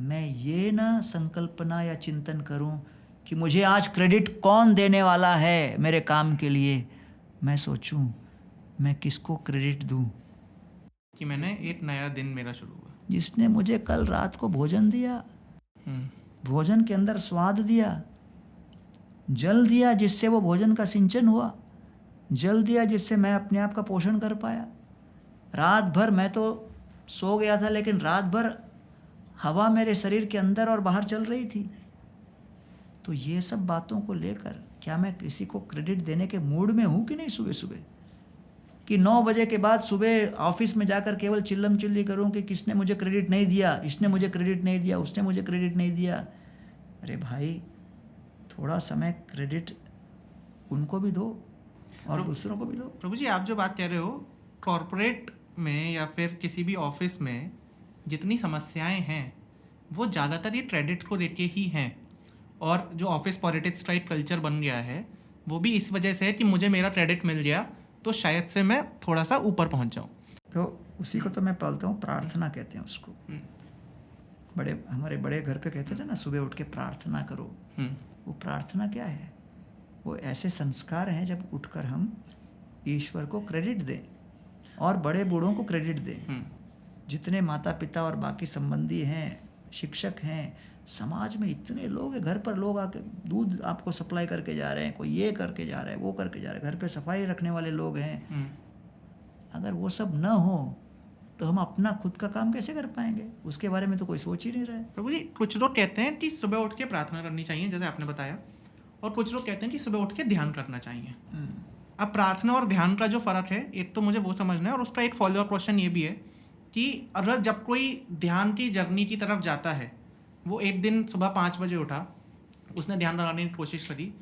मैं ये ना संकल्पना या चिंतन करूं कि मुझे आज क्रेडिट कौन देने वाला है मेरे काम के लिए, मैं सोचूं मैं किसको क्रेडिट दूं कि मैंने एक नया दिन मेरा शुरू हुआ, जिसने मुझे कल रात को भोजन दिया, भोजन के अंदर स्वाद दिया, जल दिया जिससे वो भोजन का सिंचन हुआ, जल दिया जिससे मैं अपने आप का पोषण कर पाया। रात भर मैं तो सो गया था, लेकिन रात भर हवा मेरे शरीर के अंदर और बाहर चल रही थी। तो ये सब बातों को लेकर क्या मैं किसी को क्रेडिट देने के मूड में हूँ कि नहीं? सुबह सुबह कि 9 बजे के बाद सुबह ऑफिस में जाकर केवल चिल्लम चिल्ली करूँ कि किसने मुझे क्रेडिट नहीं दिया, इसने मुझे क्रेडिट नहीं दिया, उसने मुझे क्रेडिट नहीं दिया। अरे भाई, थोड़ा समय क्रेडिट उनको भी दो और दूसरों को भी दो। प्रभु जी, आप जो बात कह रहे हो, कॉर्पोरेट में या फिर किसी भी ऑफिस में जितनी समस्याएं हैं वो ज़्यादातर ये क्रेडिट को लेके ही हैं, और जो ऑफिस पॉलिटिक्स का एक कल्चर बन गया है वो भी इस वजह से है कि मुझे मेरा क्रेडिट मिल गया तो शायद से मैं थोड़ा सा ऊपर पहुंच जाऊं। तो उसी को तो मैं बोलता हूँ प्रार्थना कहते हैं उसको। हमारे बड़े घर पे कहते थे ना, सुबह उठ के प्रार्थना करो। वो प्रार्थना क्या है? वो ऐसे संस्कार हैं जब उठकर हम ईश्वर को क्रेडिट दें और बड़े बूढ़ों को क्रेडिट दें। जितने माता पिता और बाकी संबंधी हैं, शिक्षक हैं, समाज में इतने लोग हैं, घर पर लोग आके दूध आपको सप्लाई करके जा रहे हैं, कोई ये करके जा रहा है, वो करके जा रहा है, घर पे सफाई रखने वाले लोग हैं। अगर वो सब न हो तो हम अपना खुद का काम कैसे कर पाएंगे? उसके बारे में तो कोई सोच ही नहीं रहा है। प्रभु जी, कुछ लोग कहते हैं कि सुबह उठ के प्रार्थना करनी चाहिए, जैसे आपने बताया, और कुछ लोग कहते हैं कि सुबह उठ के ध्यान करना चाहिए। अब प्रार्थना और ध्यान का जो फ़र्क है, एक तो मुझे वो समझना है, और उसका एक फॉलो अप क्वेश्चन ये भी है कि अगर जब कोई ध्यान की जर्नी की तरफ जाता है, वो एक दिन सुबह 5 बजे उठा, उसने ध्यान लगाने की कोशिश करी,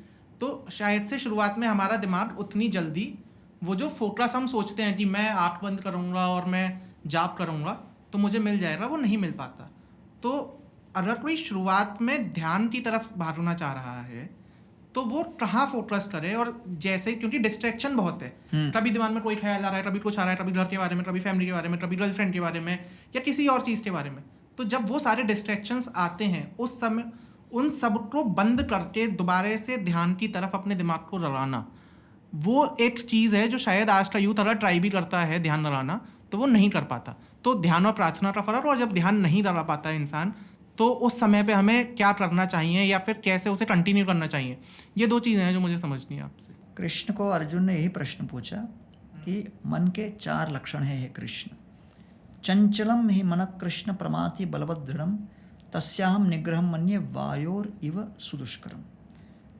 तो शायद से शुरुआत में हमारा दिमाग उतनी जल्दी वो जो फोकस हम सोचते हैं कि मैं आँख बंद करूँगा और मैं जाप करूँगा तो मुझे मिल जाएगा, वो नहीं मिल पाता। तो अगर कोई शुरुआत में ध्यान की तरफ भागना चाह रहा है तो वो कहाँ फोकस करे? और जैसे, क्योंकि डिस्ट्रैक्शन बहुत है, कभी दिमाग में कोई ख्याल आ रहा है, कभी कुछ आ रहा है, कभी घर के बारे में, कभी फैमिली के बारे में, कभी गर्लफ्रेंड के बारे में, या किसी और चीज़ के बारे में। तो जब वो सारे डिस्ट्रैक्शंस आते हैं, उस समय उन सबको बंद करके दोबारा से ध्यान की तरफ अपने दिमाग को लगाना, वो एक चीज़ है जो शायद आज का यूथ अगर ट्राई भी करता है ध्यान लगाना तो वो नहीं कर पाता। तो ध्यान और प्रार्थना का फर्क, और जब ध्यान नहीं लगा पाता है इंसान तो उस समय पे हमें क्या करना चाहिए या फिर कैसे उसे कंटिन्यू करना चाहिए, ये 2 चीज़ें हैं जो मुझे समझनी है आपसे। कृष्ण को अर्जुन ने यही प्रश्न पूछा कि मन के 4 लक्षण हैं हे कृष्ण। चंचलम ही मन कृष्ण प्रमाति बलवदृढ़ तस्याहम निग्रहम मन्ये वायोर इव सुदुष्करम।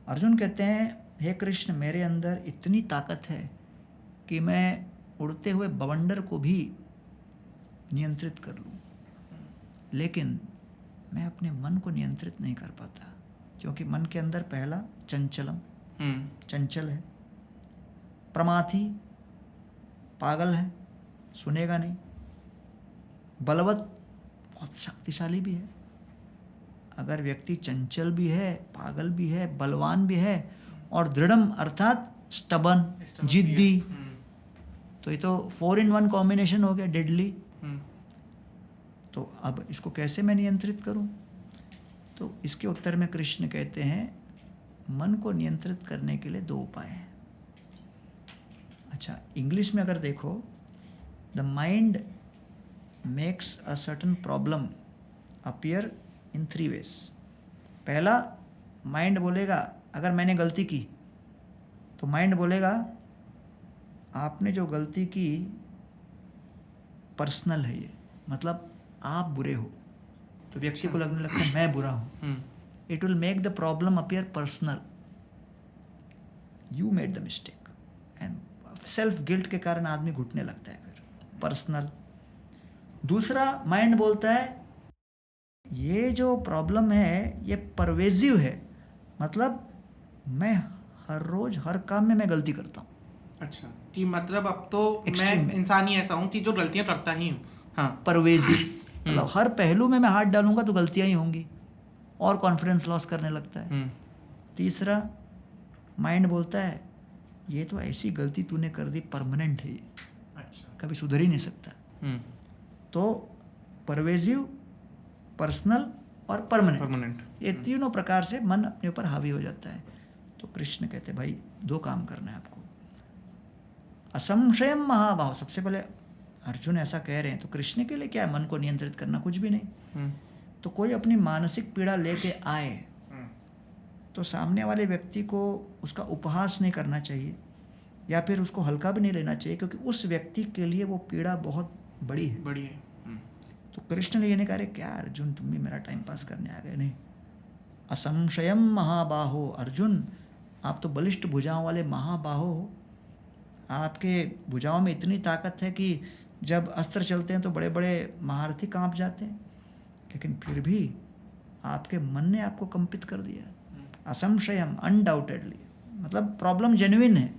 अर्जुन कहते हैं, हे कृष्ण, मेरे अंदर इतनी ताकत है कि मैं उड़ते हुए बवंडर को भी नियंत्रित कर लूं, लेकिन मैं अपने मन को नियंत्रित नहीं कर पाता, क्योंकि मन के अंदर पहला चंचलम, चंचल है, प्रमाथी, पागल है, सुनेगा नहीं, बलवत, बहुत शक्तिशाली भी है। अगर व्यक्ति चंचल भी है, पागल भी है, बलवान भी है और दृढ़म अर्थात स्टबन, जिद्दी, तो ये तो 4 in 1 कॉम्बिनेशन हो गया, डेडली। तो अब इसको कैसे मैं नियंत्रित करूं? तो इसके उत्तर में कृष्ण कहते हैं, मन को नियंत्रित करने के लिए 2 उपाय हैं। अच्छा, इंग्लिश में अगर देखो, the mind makes a certain problem appear in 3 ways। पहला, माइंड बोलेगा, अगर मैंने गलती की तो माइंड बोलेगा आपने जो गलती की पर्सनल है, ये मतलब आप बुरे हो, तो व्यक्ति को लगने लगता है मैं बुरा हूं। It will make the problem appear personal, you made the mistake, and self guilt के कारण आदमी घुटने लगता है, फिर पर्सनल। दूसरा, माइंड बोलता है ये जो प्रॉब्लम है ये परवेजिव है, मतलब मैं हर रोज हर काम में मैं गलती करता हूँ। अच्छा, कि मतलब अब तो मैं इंसान ही ऐसा हूँ कि जो गलतियाँ करता ही हूँ। हाँ, परवेजिव, मतलब हर पहलू में मैं हाथ डालूंगा तो गलतियां ही होंगी, और कॉन्फिडेंस लॉस करने लगता है। तीसरा, माइंड बोलता है ये तो ऐसी गलती तूने कर दी, परमानेंट है ये, अच्छा, कभी सुधर ही नहीं सकता। तो परवेजिव, पर्सनल और परमानेंट, ये तीनों प्रकार से मन अपने ऊपर हावी हो जाता है। तो कृष्ण कहते हैं, भाई 2 काम करना है आपको। असंशयम महाबाहो, सबसे पहले अर्जुन ऐसा कह रहे हैं तो कृष्ण के लिए क्या है, मन को नियंत्रित करना, कुछ भी नहीं। तो कोई अपनी मानसिक पीड़ा लेके आए तो सामने वाले व्यक्ति को उसका उपहास नहीं करना चाहिए, या फिर उसको हल्का भी नहीं लेना चाहिए, क्योंकि उस व्यक्ति के लिए वो पीड़ा बहुत बड़ी है। तो कृष्ण ने ये नहीं कहा क्या अर्जुन तुम भी मेरा टाइम पास करने आ गए, नहीं। असंशयम महाबाहो, अर्जुन आप तो बलिष्ठ भुजाओं वाले महाबाहो हो, आपके भुजाओं में इतनी ताकत है कि जब अस्त्र चलते हैं तो बड़े बड़े महारथी कांप जाते हैं, लेकिन फिर भी आपके मन ने आपको कंपित कर दिया। असंशयम, अनडाउटेडली, मतलब प्रॉब्लम जेन्युइन है,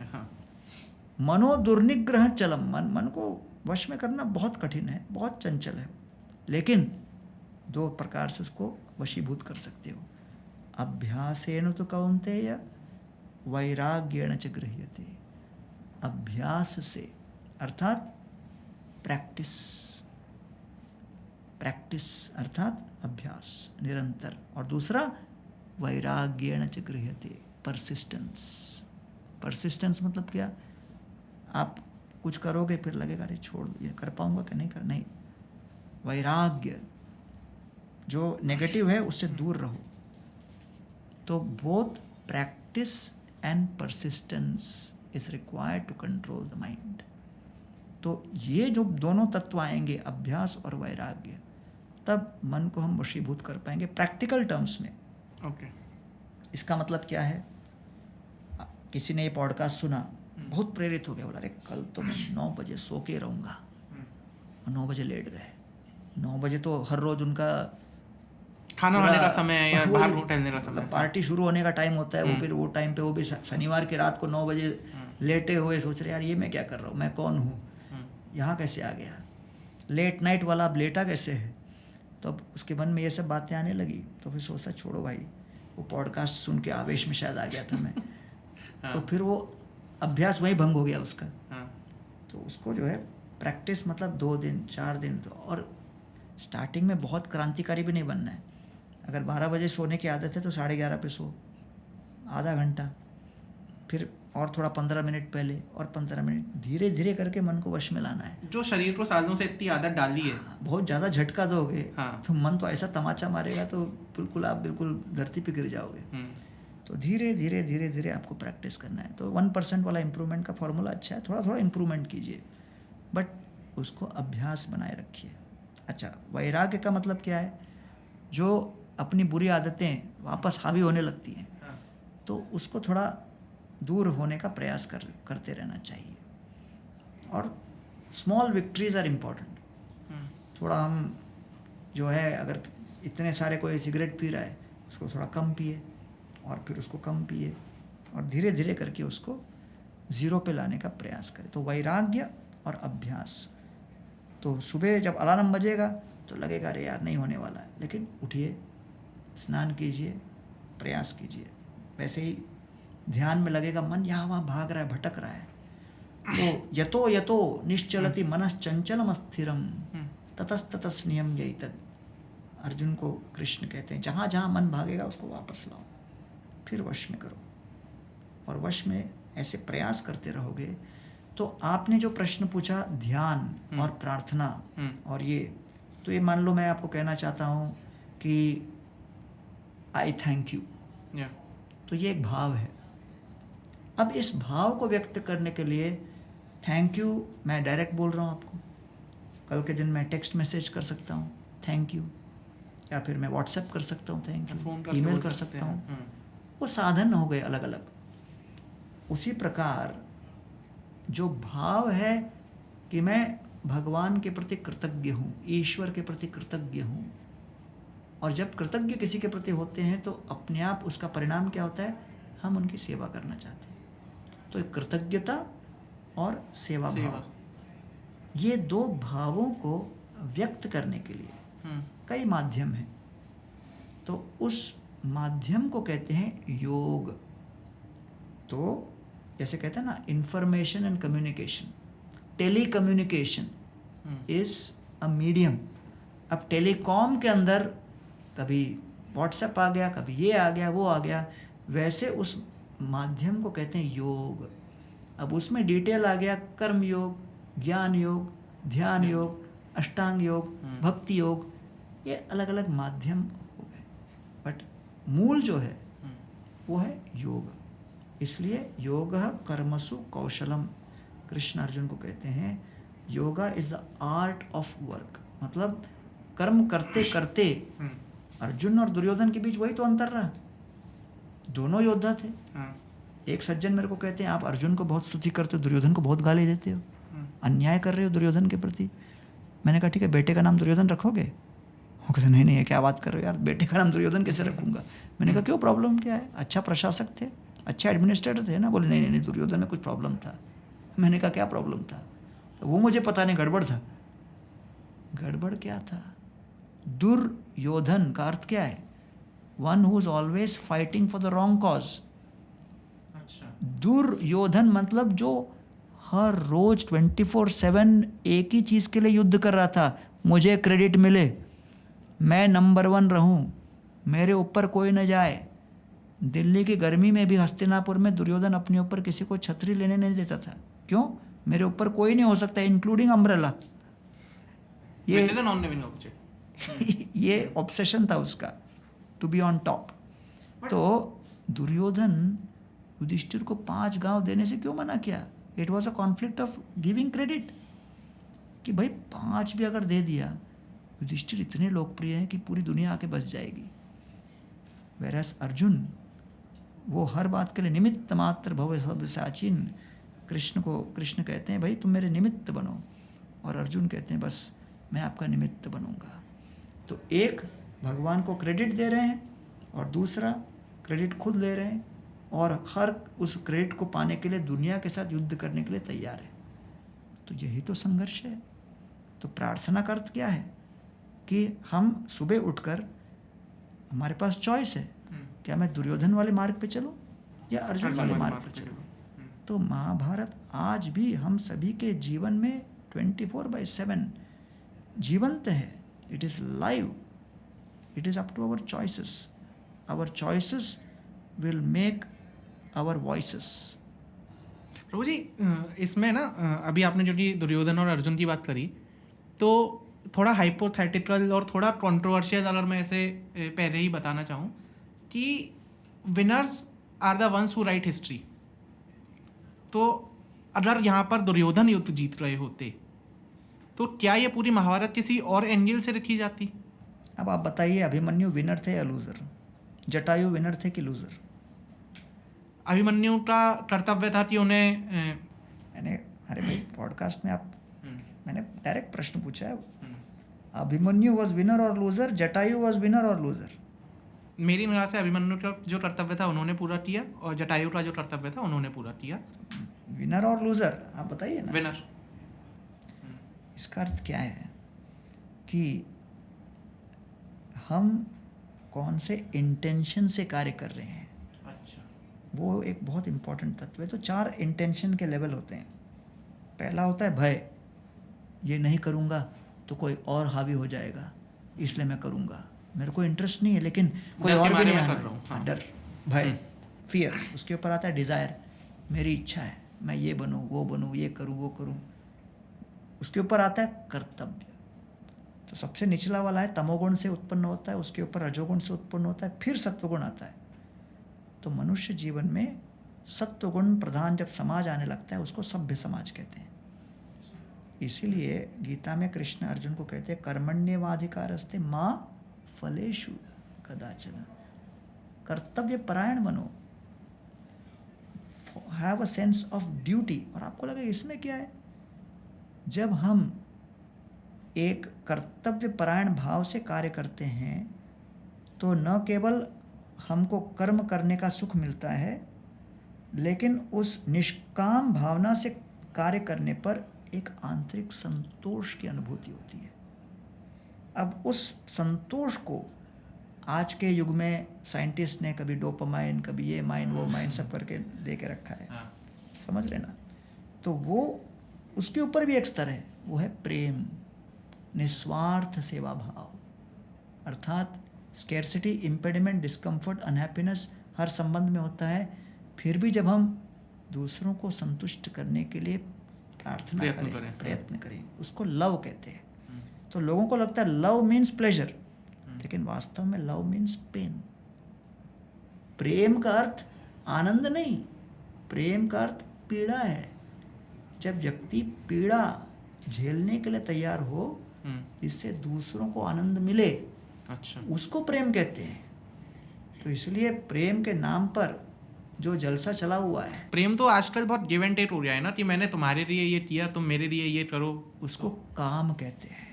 हाँ। मनो दुर्निग्रह चलम, मन को वश में करना बहुत कठिन है, बहुत चंचल है, लेकिन 2 प्रकार से उसको वशीभूत कर सकते हो। अभ्यासेन तो कौन्तेय वैराग्येण च गृह्यते। अभ्यास से अर्थात प्रैक्टिस अर्थात अभ्यास निरंतर, और दूसरा वैराग्येण च गृह्यते, परसिस्टेंस मतलब क्या? आप कुछ करोगे फिर लगेगा अरे छोड़ ये कर पाऊंगा कि नहीं। वैराग्य, जो नेगेटिव है उससे दूर रहो। तो both practice and persistence is required to control the mind. तो ये जो दोनों तत्व आएंगे, अभ्यास और वैराग्य, तब मन को हम वशीभूत कर पाएंगे प्रैक्टिकल टर्म्स में। ओके। इसका मतलब क्या है? किसी ने ये पॉडकास्ट सुना, बहुत प्रेरित हो गया, बोला अरे कल तो मैं 9 बजे सो के रहूँगा, 9 बजे लेट गए। 9 बजे तो हर रोज उनका खाना खाने का समय है या बाहर टहलने का समय, पार्टी शुरू होने का टाइम होता है। वो फिर वो टाइम पे वो भी शनिवार की रात को 9 बजे लेटे हुए सोच रहे यार ये मैं क्या कर रहा हूँ, मैं कौन हूँ, यहाँ कैसे आ गया, लेट नाइट वाला अब लेटा कैसे है। तो अब उसके मन में ये सब बातें आने लगी, तो फिर सोचता छोड़ो भाई, वो पॉडकास्ट सुन के आवेश में शायद आ गया था मैं। तो फिर वो अभ्यास वहीं भंग हो गया उसका। तो उसको जो है प्रैक्टिस मतलब 2 दिन 4 दिन, तो और स्टार्टिंग में बहुत क्रांतिकारी भी नहीं बनना है। अगर 12 बजे सोने की आदत है तो 11:30 पे सो, आधा घंटा, फिर और थोड़ा 15 मिनट पहले और 15 मिनट, धीरे धीरे करके मन को वश में लाना है। जो शरीर को सालों से इतनी आदत डाली है, बहुत ज़्यादा झटका दोगे तो मन तो ऐसा तमाचा मारेगा तो आप बिल्कुल धरती पे गिर जाओगे। तो धीरे धीरे धीरे धीरे आपको प्रैक्टिस करना है। तो 1% वाला इम्प्रूवमेंट का फॉर्मूला अच्छा है, थोड़ा थोड़ा इम्प्रूवमेंट कीजिए, बट उसको अभ्यास बनाए रखिए। अच्छा, वैराग्य का मतलब क्या है? जो अपनी बुरी आदतें वापस हावी होने लगती हैं, तो उसको थोड़ा दूर होने का प्रयास करते रहना चाहिए। और स्मॉल विक्ट्रीज आर इम्पॉर्टेंट। थोड़ा हम जो है, अगर इतने सारे कोई सिगरेट पी रहा है, उसको थोड़ा कम पिए, और फिर उसको कम पिए, और धीरे धीरे करके उसको 0 पे लाने का प्रयास करें। तो वैराग्य और अभ्यास। तो सुबह जब अलार्म बजेगा तो लगेगा अरे यार नहीं होने वाला है, लेकिन उठिए, स्नान कीजिए, प्रयास कीजिए। वैसे ही ध्यान में लगेगा मन यहाँ वहाँ भाग रहा है, भटक रहा है, तो यतो यतो निश्चलति मनश्चंचलम अस्थिरम ततस्ततस नियम यैतद। अर्जुन को कृष्ण कहते हैं, जहाँ जहाँ मन भागेगा उसको वापस लाओ, फिर वश में करो। और वश में ऐसे प्रयास करते रहोगे। तो आपने जो प्रश्न पूछा ध्यान और प्रार्थना और ये, तो ये मान लो मैं आपको कहना चाहता हूँ कि आई थैंक यू, तो ये एक भाव है। अब इस भाव को व्यक्त करने के लिए थैंक यू मैं डायरेक्ट बोल रहा हूँ आपको, कल के दिन मैं टेक्स्ट मैसेज कर सकता हूँ थैंक यू, या फिर मैं व्हाट्सएप कर सकता हूँ थैंक यू, ईमेल कर सकता हूँ। वो साधन हो गए अलग अलग। उसी प्रकार जो भाव है कि मैं भगवान के प्रति कृतज्ञ हूँ, ईश्वर के प्रति कृतज्ञ हूँ, और जब कृतज्ञ किसी के प्रति होते हैं तो अपने आप उसका परिणाम क्या होता है? हम उनकी सेवा करना चाहते हैं। तो कृतज्ञता और सेवा भाव, ये 2 भावों को व्यक्त करने के लिए कई माध्यम हैं। तो उस माध्यम को कहते हैं योग। तो जैसे कहते हैं ना, information and communication, telecommunication is a medium. अब टेलीकॉम के अंदर कभी व्हाट्सएप आ गया, कभी ये आ गया, वो आ गया, वैसे उस माध्यम को कहते हैं योग। अब उसमें डिटेल आ गया, कर्म योग, ज्ञान योग, ध्यान योग, अष्टांग योग, भक्ति योग, ये अलग अलग माध्यम हो गए, बट मूल जो है वो है योग। इसलिए योग कर्मसु कौशलम, कृष्ण अर्जुन को कहते हैं yoga is the art of work. मतलब कर्म करते करते, अर्जुन और दुर्योधन के बीच वही तो अंतर रहा, दोनों योद्धा थे। एक सज्जन मेरे को कहते हैं आप अर्जुन को बहुत स्तुति करते हो, दुर्योधन को बहुत गाली देते हो, अन्याय कर रहे हो दुर्योधन के प्रति। मैंने कहा ठीक है, बेटे का नाम दुर्योधन रखोगे? वो कहते नहीं नहीं, क्या बात कर रहे हो यार, बेटे का नाम दुर्योधन कैसे रखूंगा? मैंने कहा क्यों, प्रॉब्लम क्या है? अच्छा प्रशासक थे, अच्छा एडमिनिस्ट्रेटर थे ना। बोले नहीं नहीं, दुर्योधन में कुछ प्रॉब्लम था। मैंने कहा क्या प्रॉब्लम था? तो वो मुझे पता नहीं, गड़बड़ था। गड़बड़ क्या था? दुर्योधन का अर्थ क्या है? One who is always fighting for the wrong cause. Duryodhana मतलब जो हर रोज 24/7 एक ही चीज के लिए युद्ध कर रहा था, मुझे क्रेडिट मिले, मैं नंबर 1 रहूं, मेरे ऊपर कोई न जाए, दिल्ली की गर्मी में भी हस्तिनापुर में दुर्योधन अपने ऊपर किसी को छतरी लेने नहीं देता था। क्यों? मेरे ऊपर कोई नहीं हो सकता, इंक्लूडिंग अम्ब्रेला। ये Which is a non-living object. ये ऑब्सेशन था उसका, टू बी ऑन टॉप। तो दुर्योधन युधिष्ठिर को 5 गांव देने से क्यों मना किया? It was a conflict of giving credit, कि भाई 5 भी अगर दे दिया, युधिष्ठिर इतने लोकप्रिय हैं कि पूरी दुनिया आके बस जाएगी। वेरस अर्जुन, वो हर बात के लिए निमित्त मात्र भव सब साचिन। कृष्ण कहते हैं भाई तुम मेरे निमित्त बनो, और अर्जुन कहते हैं बस मैं आपका निमित्त बनूंगा। तो एक भगवान को क्रेडिट दे रहे हैं और दूसरा क्रेडिट खुद ले रहे हैं, और हर उस क्रेडिट को पाने के लिए दुनिया के साथ युद्ध करने के लिए तैयार है। तो यही तो संघर्ष है। तो प्रार्थना का अर्थ क्या है? कि हम सुबह उठकर, हमारे पास चॉइस है, क्या मैं दुर्योधन वाले मार्ग पे चलूं या अर्जुन वाले मार्ग पे चलूं? तो महाभारत आज भी हम सभी के जीवन में 24/7 जीवंत है। It is live, it is up to our choices. Our choices will make our voices. Prabhu ji, इसमें ना अभी आपने जो कि दुर्योधन और अर्जुन की बात करी, तो थोड़ा हाइपोथेटिकल और थोड़ा कंट्रोवर्शियल अगर मैं ऐसे पहले ही बताना चाहूँ कि winners are the ones who write history. तो अगर यहाँ पर दुर्योधन युद्ध जीत रहे होते तो क्या ये पूरी महाभारत किसी और एंगल से रखी जाती? अब आप बताइए, अभिमन्यु विनर थे या लूजर? जटायु विनर थे कि लूजर? अभिमन्यु का कर्तव्य था कि उन्हें अरे भाई, पॉडकास्ट में मैंने डायरेक्ट प्रश्न पूछा है। अभिमन्यु वॉज विनर और लूजर, जटायु वॉज विनर और लूजर? मेरी निगाह से अभिमन्यु का जो कर्तव्य था उन्होंने पूरा किया, और जटायु का जो कर्तव्य था उन्होंने पूरा किया। विनर और लूजर आप बताइए ना। विनर। इसका अर्थ क्या है कि हम कौन से इंटेंशन से कार्य कर रहे हैं। अच्छा, वो एक बहुत इंपॉर्टेंट तत्व है। तो 4 इंटेंशन के लेवल होते हैं। पहला होता है भय, ये नहीं करूँगा तो कोई और हावी हो जाएगा, इसलिए मैं करूँगा। मेरे को इंटरेस्ट नहीं है लेकिन कोई और भी नहीं आना, डर, भय, फियर। उसके ऊपर आता है डिज़ायर, मेरी इच्छा है मैं ये बनूँ, वो बनूँ, ये करूँ, वो करूँ। उसके ऊपर आता है कर्तव्य। तो सबसे निचला वाला है तमोगुण से उत्पन्न होता है, उसके ऊपर रजोगुण से उत्पन्न होता है, फिर सत्वगुण आता है। तो मनुष्य जीवन में सत्वगुण प्रधान जब समाज आने लगता है उसको सभ्य समाज कहते हैं। इसीलिए गीता में कृष्ण अर्जुन को कहते हैं कर्मण्येवाधिकारस्ते मा फलेषु कदाचन। कर्तव्य परायण बनो, have a sense of duty. और आपको लगे इसमें क्या है? जब हम एक कर्तव्य परायण भाव से कार्य करते हैं तो न केवल हमको कर्म करने का सुख मिलता है, लेकिन उस निष्काम भावना से कार्य करने पर एक आंतरिक संतोष की अनुभूति होती है। अब उस संतोष को आज के युग में साइंटिस्ट ने कभी डोपामाइन, कभी ये माइन, वो माइन सब करके दे के रखा है, समझ रहे ना? तो वो उसके ऊपर भी एक स्तर है, वो है प्रेम, निस्वार्थ सेवा भाव। अर्थात स्केर्सिटी, इम्पेडिमेंट, डिस्कम्फर्ट, अनहैप्पीनेस हर संबंध में होता है। फिर भी जब हम दूसरों को संतुष्ट करने के लिए प्रार्थना करें, प्रयत्न करें, उसको लव कहते हैं। तो लोगों को लगता है लव मीन्स प्लेजर, लेकिन वास्तव में लव मीन्स पेन। प्रेम का अर्थ आनंद नहीं, प्रेम का अर्थ पीड़ा है। जब व्यक्ति पीड़ा झेलने के लिए तैयार हो, इससे दूसरों को आनंद मिले, अच्छा, उसको प्रेम कहते हैं। तो इसलिए प्रेम के नाम पर जो जलसा चला हुआ है, प्रेम तो आजकल बहुत गिव एंड टेक हो गया है ना, कि मैंने तुम्हारे लिए ये किया, तुम मेरे लिए ये करो, उसको काम कहते हैं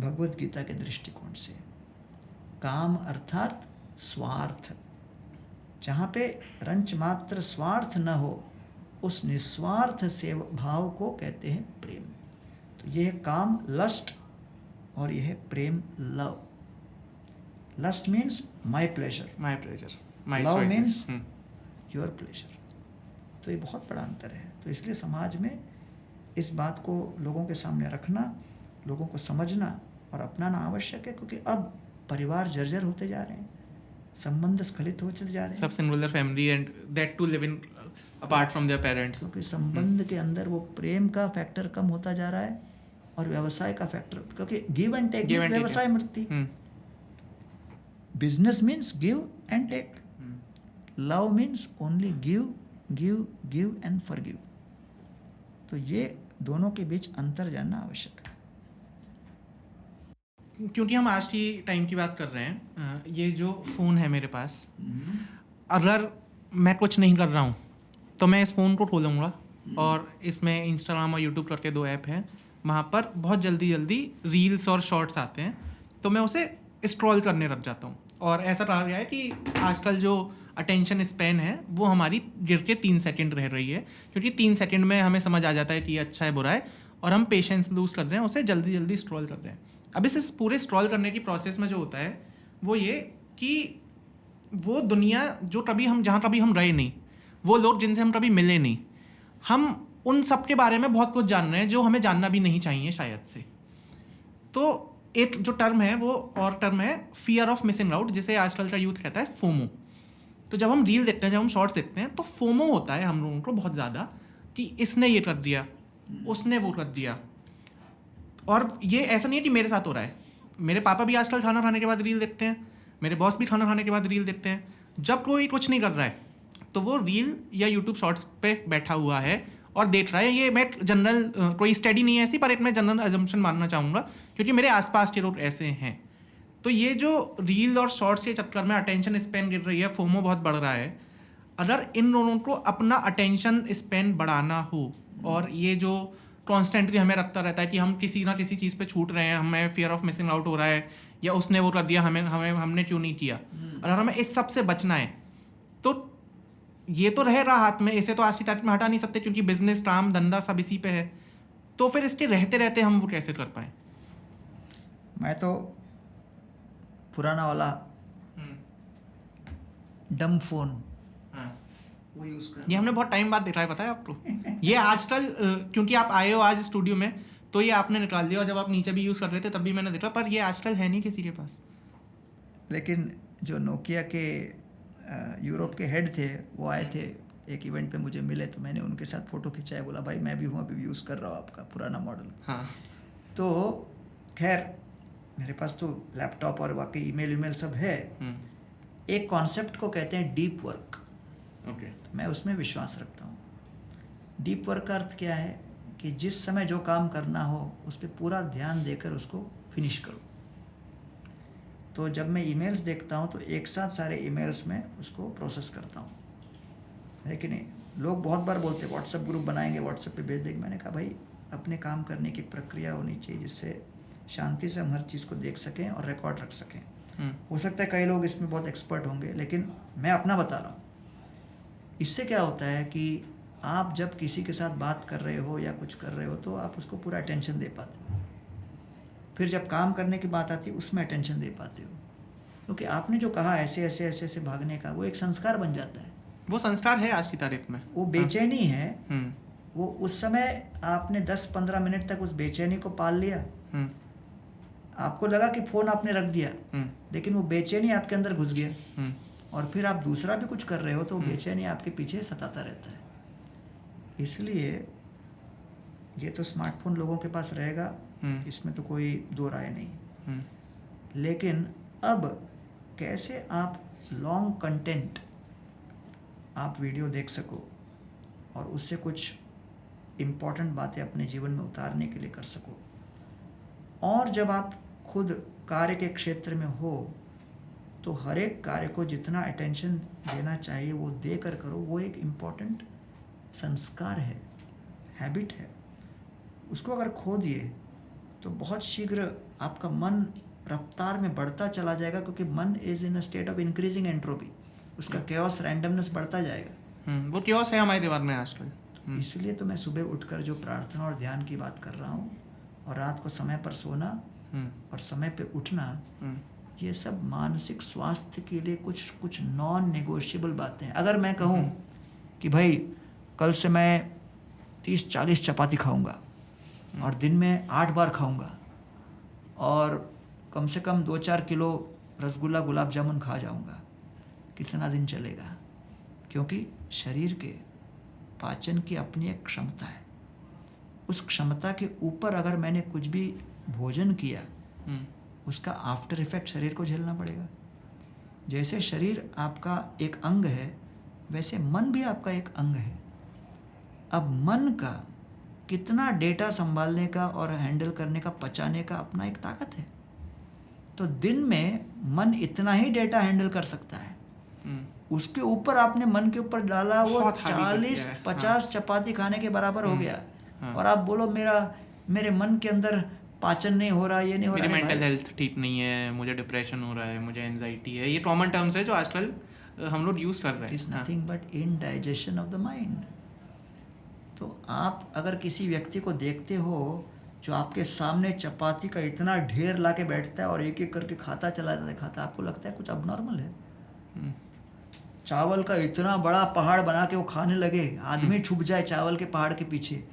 भगवत गीता के दृष्टिकोण से। काम अर्थात स्वार्थ। जहाँ पे रंच मात्र स्वार्थ न हो, उस निस्वार्थ से भाव को कहते हैं प्रेम। तो ये है काम, लस्ट, और यह है प्रेम, love. Lust means my pleasure, love means your pleasure. तो ये बहुत बड़ा अंतर है। तो इसलिए समाज में इस बात को लोगों के सामने रखना, लोगों को समझना और अपनाना आवश्यक है, क्योंकि अब परिवार जर्जर होते जा रहे हैं। संबंध स्खलित हो चले जा रहे हैं। सब singular family and that to live in apart from their parents. क्योंकि संबंध के अंदर वो प्रेम का फैक्टर कम होता जा रहा है और व्यवसाय का फैक्टर, क्योंकि गिव एंड टेक व्यवसाय मृत्यु। Business means give and take, love means only give give give and forgive. तो ये दोनों के बीच अंतर जानना आवश्यक है। क्योंकि हम आज की टाइम की बात कर रहे हैं, ये जो फ़ोन है मेरे पास, अगर मैं कुछ नहीं कर रहा हूँ तो मैं इस फ़ोन को खोलूँगा और इसमें इंस्टाग्राम और यूट्यूब करके 2 ऐप हैं, वहाँ पर बहुत जल्दी रील्स और शॉर्ट्स आते हैं, तो मैं उसे स्क्रॉल करने लग जाता हूँ। और ऐसा कहा गया है कि आजकल जो अटेंशन स्पैन है वो हमारी गिर के 3 सेकंड रह रही है, क्योंकि 3 सेकंड में हमें समझ आ जाता है कि ये अच्छा है बुरा है, और हम पेशेंस लूज़ कर रहे हैं, उसे जल्दी स्क्रॉल कर रहे हैं। अब इस पूरे स्क्रॉल करने की प्रोसेस में जो होता है वो ये कि वो दुनिया जो कभी हम जहाँ कभी हम रहे नहीं, वो लोग जिनसे हम कभी मिले नहीं, हम उन सब के बारे में बहुत कुछ जान रहे हैं जो हमें जानना भी नहीं चाहिए शायद से। तो एक जो टर्म है वो और टर्म है फियर ऑफ मिसिंग आउट, जिसे आजकल का यूथ कहता है फोमो। तो जब हम रील देखते हैं, जब हम शॉर्ट्स देखते हैं, तो फोमो होता है हम लोगों को बहुत ज़्यादा कि इसने ये कर दिया, उसने वो कर दिया। और ये ऐसा नहीं है कि मेरे साथ हो रहा है, मेरे पापा भी आजकल खाना खाने के बाद रील देखते हैं, मेरे बॉस भी खाना खाने के बाद रील देखते हैं। जब कोई कुछ नहीं कर रहा है तो वो रील या यूट्यूब शॉर्ट्स पे बैठा हुआ है और देख रहा है। ये मैं जनरल कोई स्टडी नहीं है ऐसी, पर एक मैं जनरल अजम्पशन मानना चाहूँगा, क्योंकि मेरे आसपास के लोग ऐसे हैं। तो ये जो रील और शॉर्ट्स के चक्कर में अटेंशन स्पैन गिर रही है, फोमो बहुत बढ़ रहा है। अगर इन लोगों को अपना अटेंशन स्पैन बढ़ाना हो, और ये जो कॉन्स्टेंटली हमें रखता रहता है कि हम किसी ना किसी चीज़ पे छूट रहे हैं, हमें फियर ऑफ मिसिंग आउट हो रहा है, या उसने वो कर दिया, हमने क्यों नहीं किया, अगर हमें इस सब से बचना है तो ये तो रहेगा हाथ में, इसे तो आज की तारीख में हटा नहीं सकते, क्योंकि बिजनेस, काम धंधा सब इसी पे है। तो फिर इसके रहते रहते हम वो कैसे कर पाए? मैं तो पुराना वाला डम फोन वो यूज कर, ये हमने बहुत टाइम बाद देखा है, पता है आपको? ये आजकल क्योंकि आप आए हो आज स्टूडियो में तो ये आपने निकाल दिया, और जब आप नीचे भी यूज़ कर रहे थे तब भी मैंने देखा, पर ये आजकल है नहीं किसी के पास। लेकिन जो नोकिया के यूरोप के हेड थे वो आए थे एक इवेंट पे, मुझे मिले, तो मैंने उनके साथ फ़ोटो खिंचाया, बोला भाई मैं भी हूँ, अभी यूज़ कर रहा हूँ आपका पुराना मॉडल। हाँ। तो खैर मेरे पास तो लैपटॉप और बाकी ईमेल सब है। एक कॉन्सेप्ट को कहते हैं डीप वर्क। ओके। मैं उसमें विश्वास रखता हूँ। डीप वर्क का अर्थ क्या है कि जिस समय जो काम करना हो उस पर पूरा ध्यान देकर उसको फिनिश करो। तो जब मैं ईमेल्स देखता हूँ तो एक साथ सारे ईमेल्स में उसको प्रोसेस करता हूँ, है कि नहीं? लोग बहुत बार बोलते हैं व्हाट्सएप ग्रुप बनाएंगे, व्हाट्सएप पे भेज देंगे। मैंने कहा भाई अपने काम करने की प्रक्रिया होनी चाहिए जिससे शांति से हम हर चीज़ को देख सकें और रिकॉर्ड रख सकें। हो सकता है कई लोग इसमें बहुत एक्सपर्ट होंगे, लेकिन मैं अपना बता रहा हूँ। इससे क्या होता है कि आप जब किसी के साथ बात कर रहे हो या कुछ कर रहे हो तो आप उसको पूरा अटेंशन दे पाते हो। फिर जब काम करने की बात आती है उसमें अटेंशन दे पाते हो, क्योंकि आपने जो कहा ऐसे ऐसे ऐसे ऐसे भागने का, वो एक संस्कार बन जाता है। वो संस्कार है आज की तारीख में। वो बेचैनी है, वो उस समय आपने 10-15 मिनट तक उस बेचैनी को पाल लिया। आपको लगा कि फ़ोन आपने रख दिया, लेकिन वो बेचैनी आपके अंदर घुस गया, और फिर आप दूसरा भी कुछ कर रहे हो तो वो बेचैनी आपके पीछे सताता रहता है। इसलिए ये तो स्मार्टफोन लोगों के पास रहेगा, इसमें तो कोई दो राय नहीं। लेकिन अब कैसे आप लॉन्ग कंटेंट, आप वीडियो देख सको और उससे कुछ इम्पॉर्टेंट बातें अपने जीवन में उतारने के लिए कर सको, और जब आप खुद कार्य के क्षेत्र में हो तो हर एक कार्य को जितना अटेंशन देना चाहिए वो देकर करो। वो एक इम्पॉर्टेंट संस्कार है, हैबिट है। उसको अगर खो दिए तो बहुत शीघ्र आपका मन रफ्तार में बढ़ता चला जाएगा, क्योंकि मन is in a state of increasing entropy. उसका केओस, रैंडमनेस बढ़ता जाएगा। वो केओस है हमारे दिमाग में आजकल। इसलिए तो मैं सुबह उठकर जो प्रार्थना और ध्यान की बात कर रहा हूँ, और रात को समय पर सोना और समय पे उठना, ये सब मानसिक स्वास्थ्य के लिए कुछ नॉन नेगोशिएबल बातें हैं। अगर मैं कहूँ कि भाई कल से मैं 30-40 चपाती खाऊंगा और दिन में 8 बार खाऊंगा और कम से कम 2-4 किलो रसगुल्ला, गुलाब जामुन खा जाऊंगा, कितना दिन चलेगा, क्योंकि शरीर के पाचन की अपनी एक क्षमता है। उस क्षमता के ऊपर अगर मैंने कुछ भी भोजन किया, उसका आफ्टर इफेक्ट शरीर को झेलना पड़ेगा। जैसे शरीर आपका एक अंग है, वैसे मन भी आपका एक अंग है। अब मन का कितना डेटा संभालने का और हैंडल करने का, पचाने का अपना एक ताकत है। तो दिन में मन इतना ही डेटा हैंडल कर सकता है। उसके ऊपर आपने मन के ऊपर डाला, वो 40-50 चपाती खाने के बराबर हो गया। और आप बोलो मेरे मन के अंदर पाचन नहीं हो रहा, ये नहीं हो रहा, मेरी मेंटल हेल्थ ठीक नहीं है, मुझे डिप्रेशन हो रहा है, मुझे एंजाइटी है। ये कॉमन टर्म्स है जो आजकल हम लोग यूज कर रहे हैं। It is nothing but indigestion of the mind. तो आप अगर किसी व्यक्ति को देखते हो जो आपके सामने चपाती का इतना ढेर ला के बैठता है और एक एक करके खाता चला जाता है, आपको लगता है कुछ अबनॉर्मल है। चावल का इतना बड़ा पहाड़ बना के वो खाने लगे, आदमी छुप जाए चावल के पहाड़ के पीछे,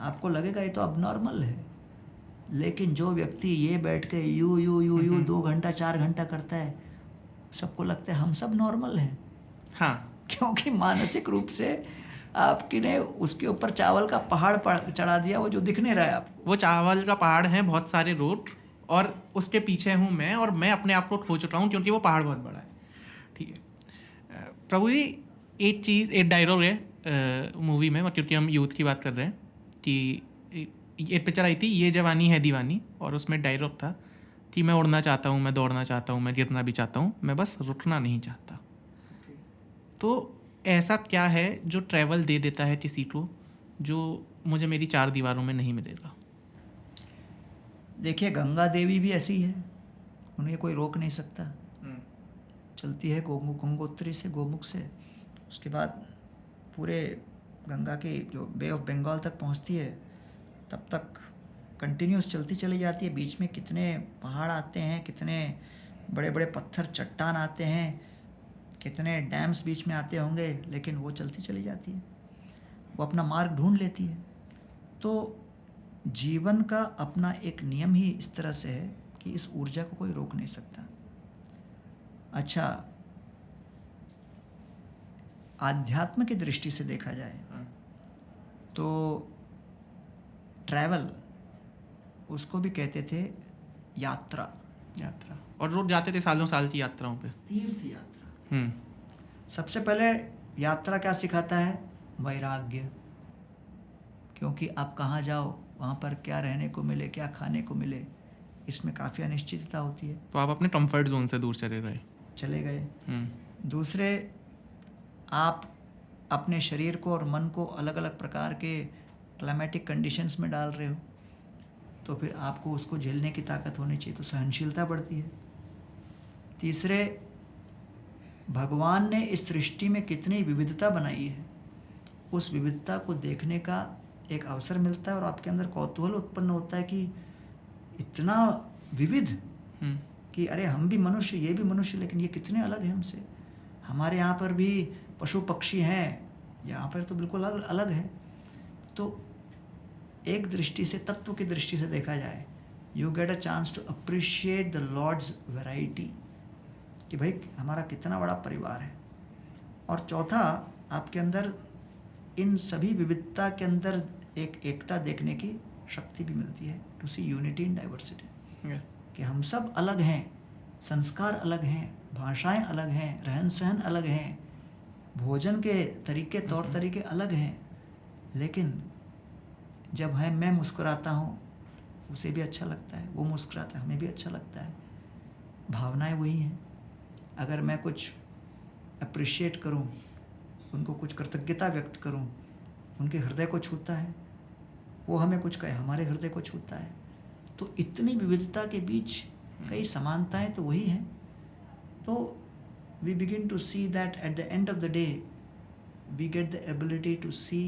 आपको लगेगा ये तो अबनॉर्मल है। लेकिन जो व्यक्ति ये बैठ के यू 2 घंटा 4 घंटा करता है, सबको लगता है हम सब नॉर्मल हैं। हाँ, क्योंकि मानसिक रूप से आपकी ने उसके ऊपर चावल का पहाड़ चढ़ा दिया, वो जो दिख नहीं रहा है आपको। वो चावल का पहाड़ है, बहुत सारे रोट, और उसके पीछे हूँ मैं, और मैं अपने आप को खो चुका हूँ क्योंकि वो पहाड़ बहुत बड़ा है। ठीक है प्रभु जी, एक डायलॉग है मूवी में, क्योंकि हम यूथ की बात कर रहे हैं, कि एक पिक्चर आई थी ये जवानी है दीवानी, और उसमें डायलॉग था कि मैं उड़ना चाहता हूँ, मैं दौड़ना चाहता हूँ, मैं गिरना भी चाहता हूँ, मैं बस रुकना नहीं चाहता। तो ऐसा क्या है जो ट्रैवल दे देता है किसी को, जो मुझे मेरी 4 दीवारों में नहीं मिलेगा? देखिए, गंगा देवी भी ऐसी है, उन्हें कोई रोक नहीं सकता। चलती है गंगोत्री से, गोमुख से, उसके बाद पूरे गंगा की जो बे ऑफ बंगाल तक पहुंचती है, तब तक कंटिन्यूस चलती चली जाती है। बीच में कितने पहाड़ आते हैं, कितने बड़े बड़े पत्थर चट्टान आते हैं, कितने डैम्स बीच में आते होंगे, लेकिन वो चलती चली जाती है, वो अपना मार्ग ढूंढ लेती है। तो जीवन का अपना एक नियम ही इस तरह से है कि इस ऊर्जा को कोई रोक नहीं सकता। अच्छा, आध्यात्म की दृष्टि से देखा जाए तो ट्रैवल, उसको भी कहते थे यात्रा। और लोग जाते थे सालों साल की यात्राओं पे, तीर्थ यात्रा। सबसे पहले यात्रा क्या सिखाता है? वैराग्य। क्योंकि आप कहाँ जाओ, वहाँ पर क्या रहने को मिले, क्या खाने को मिले, इसमें काफ़ी अनिश्चितता होती है। तो आप अपने कंफर्ट जोन से दूर चले गए। दूसरे, आप अपने शरीर को और मन को अलग अलग प्रकार के क्लाइमेटिक कंडीशंस में डाल रहे हो, तो फिर आपको उसको झेलने की ताकत होनी चाहिए, तो सहनशीलता बढ़ती है। तीसरे, भगवान ने इस सृष्टि में कितनी विविधता बनाई है, उस विविधता को देखने का एक अवसर मिलता है और आपके अंदर कौतूहल उत्पन्न होता है कि इतना विविध, कि अरे हम भी मनुष्य, ये भी मनुष्य, लेकिन ये कितने अलग हैं हमसे। हमारे यहाँ पर भी पशु पक्षी हैं, यहाँ पर तो बिल्कुल अलग है। तो एक दृष्टि से, तत्व की दृष्टि से देखा जाए, you get a chance to appreciate the lord's variety, कि भाई हमारा कितना बड़ा परिवार है। और चौथा, आपके अंदर इन सभी विविधता के अंदर एक एकता देखने की शक्ति भी मिलती है, to see unity in diversity, कि हम सब अलग हैं, संस्कार अलग हैं, भाषाएं अलग हैं, रहन सहन अलग हैं, भोजन के तरीके, तौर तरीके अलग हैं, लेकिन जब मैं मुस्कुराता हूँ, उसे भी अच्छा लगता है, वो मुस्कुराता है, हमें भी अच्छा लगता है, भावनाएं वही हैं। अगर मैं कुछ अप्रिशिएट करूँ, उनको कुछ कृतज्ञता व्यक्त करूँ, उनके हृदय को छूता है, वो हमें कुछ कहे, हमारे हृदय को छूता है। तो इतनी विविधता के बीच कई समानताएं तो वही हैं। तो we begin to see that at the end of the day we get the ability to see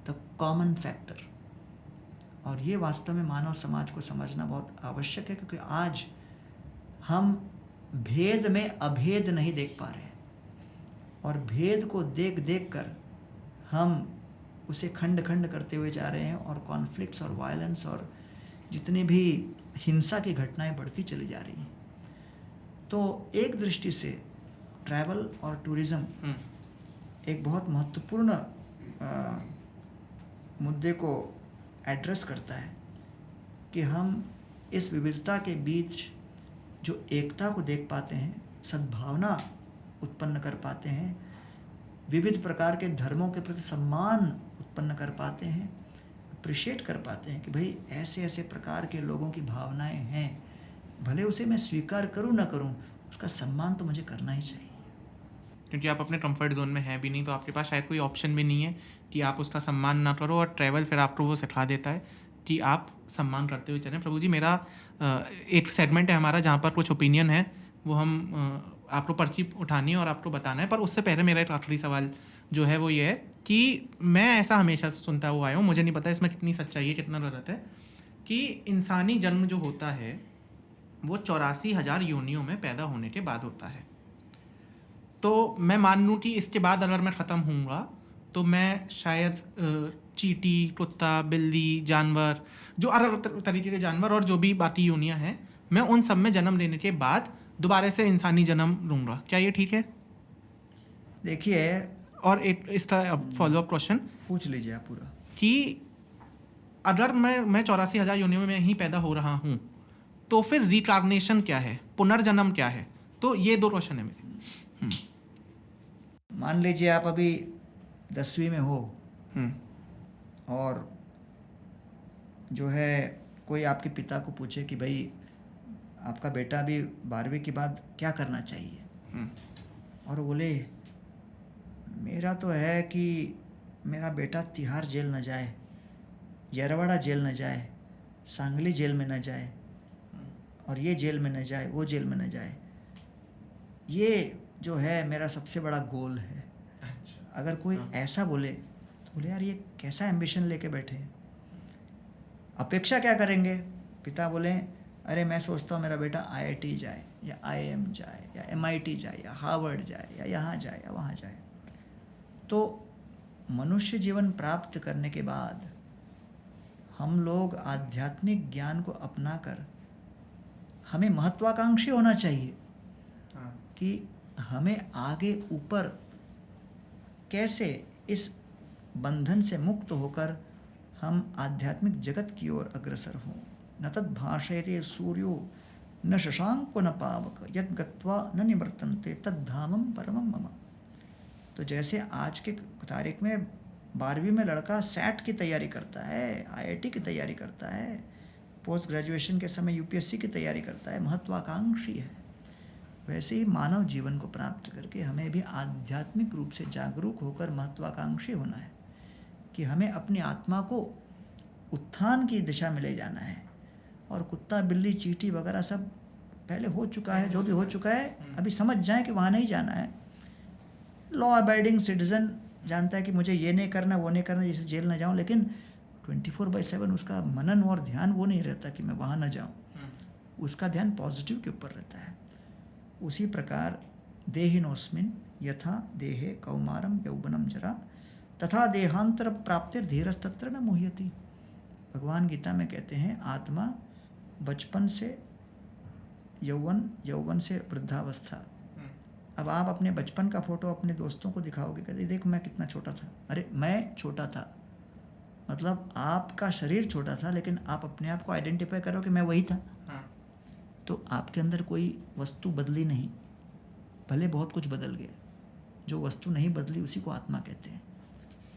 the common factor. और ये वास्तव में मानव समाज को समझना बहुत आवश्यक है, क्योंकि आज हम भेद में अभेद नहीं देख पा रहे हैं, और भेद को देख देख कर हम उसे खंड खंड करते हुए जा रहे हैं, और कॉन्फ्लिक्ट्स और वायलेंस और जितनी भी हिंसा की घटनाएं बढ़ती चली जा रही हैं। तो एक दृष्टि से ट्रैवल और टूरिज्म एक बहुत महत्वपूर्ण मुद्दे को एड्रेस करता है कि हम इस विविधता के बीच जो एकता को देख पाते हैं, सद्भावना उत्पन्न कर पाते हैं, विविध प्रकार के धर्मों के प्रति सम्मान उत्पन्न कर पाते हैं, अप्रिशिएट कर पाते हैं कि भाई ऐसे ऐसे प्रकार के लोगों की भावनाएं हैं, भले उसे मैं स्वीकार करूं ना करूं, उसका सम्मान तो मुझे करना ही चाहिए। क्योंकि आप अपने कंफर्ट जोन में हैं भी नहीं, तो आपके पास शायद कोई ऑप्शन भी नहीं है कि आप उसका सम्मान ना करो, और ट्रैवल फिर आपको वो सिखा देता है कि आप सम्मान करते हुए चलें। प्रभु जी, मेरा एक सेगमेंट है हमारा जहाँ पर कुछ ओपिनियन है, वो हम आपको पर्ची उठानी है और आपको बताना है। पर उससे पहले मेरा एक आखिरी सवाल जो है वो ये है कि मैं ऐसा हमेशा से सुनता हुआ आया हूँ, मुझे नहीं पता इसमें कितनी सच्चाई है कितना गलत है, कि इंसानी जन्म जो होता है वो 84,000 योनियों में पैदा होने के बाद होता है। तो मैं मान लूँ कि इसके बाद अगर मैं ख़त्म होऊंगा तो मैं शायद चींटी, कुत्ता, बिल्ली, जानवर, जो अलग तरीके के जानवर और जो भी बाकी योनियाँ हैं, मैं उन सब में जन्म लेने के बाद दोबारा से इंसानी जन्म लूँगा। क्या ये ठीक है? देखिए, और एक इसका फॉलोअप क्वेश्चन पूछ लीजिए आप पूरा, कि अगर मैं 84,000 योनियों में ही पैदा हो रहा हूँ, तो फिर रिकार्नेशन क्या है, पुनर्जन्म क्या है? तो ये 2 क्वेश्चन है मेरे। मान लीजिए आप अभी 10वीं में हो और जो है कोई आपके पिता को पूछे कि भाई आपका बेटा अभी 12वीं के बाद क्या करना चाहिए, और बोले मेरा तो है कि मेरा बेटा तिहाड़ जेल न जाए, येरवाड़ा जेल न जाए, सांगली जेल में न जाए, और ये जेल में न जाए, वो जेल में न जाए, ये जो है मेरा सबसे बड़ा गोल है। अगर कोई ऐसा बोले तो बोले यार ये कैसा एम्बिशन लेके बैठे हैं, अपेक्षा क्या करेंगे? पिता बोले अरे मैं सोचता हूँ मेरा बेटा IIT जाए या IIM जाए या MIT जाए या हार्वर्ड जाए या यहाँ जाए या वहाँ जाए। तो मनुष्य जीवन प्राप्त करने के बाद हम लोग आध्यात्मिक ज्ञान को अपनाकर हमें महत्वाकांक्षी होना चाहिए कि हमें आगे ऊपर कैसे इस बंधन से मुक्त होकर हम आध्यात्मिक जगत की ओर अग्रसर हों। न तद् भाषयते सूर्यो न शशांको न पावक यद् गत्वा न निवर्तन्ते तद्धामम परमम मम। तो जैसे आज के तारीख में 12वीं में लड़का SAT की तैयारी करता है, IIT की तैयारी करता है, पोस्ट ग्रेजुएशन के समय UPSC की तैयारी करता है, महत्वाकांक्षी है, वैसे ही मानव जीवन को प्राप्त करके हमें भी आध्यात्मिक रूप से जागरूक होकर महत्वाकांक्षी होना है कि हमें अपनी आत्मा को उत्थान की दिशा में ले जाना है। और कुत्ता, बिल्ली, चींटी वगैरह सब पहले हो चुका है, जो भी हो चुका है, अभी समझ जाएं कि वहाँ नहीं जाना है। लॉ अबाइडिंग सिटीजन जानता है कि मुझे ये नहीं करना, वो नहीं करना, जैसे जेल न जाऊँ, लेकिन 24/7 उसका मनन और ध्यान वो नहीं रहता कि मैं वहाँ न जाऊँ, उसका ध्यान पॉजिटिव के ऊपर रहता है। उसी प्रकार देहिनोस्मिन यथा देहे कौमारम यौवनम जरा तथा देहांतर प्राप्तिर धीरस्तत्र न मुह्यति। भगवान गीता में कहते हैं आत्मा बचपन से यौवन, यौवन से वृद्धावस्था। अब आप अपने बचपन का फोटो अपने दोस्तों को दिखाओगे, कहते देखो मैं कितना छोटा था। अरे मैं छोटा था मतलब आपका शरीर छोटा था, लेकिन आप अपने आप को आइडेंटिफाई करो कि मैं वही था। तो आपके अंदर कोई वस्तु बदली नहीं, भले बहुत कुछ बदल गया, जो वस्तु नहीं बदली उसी को आत्मा कहते हैं।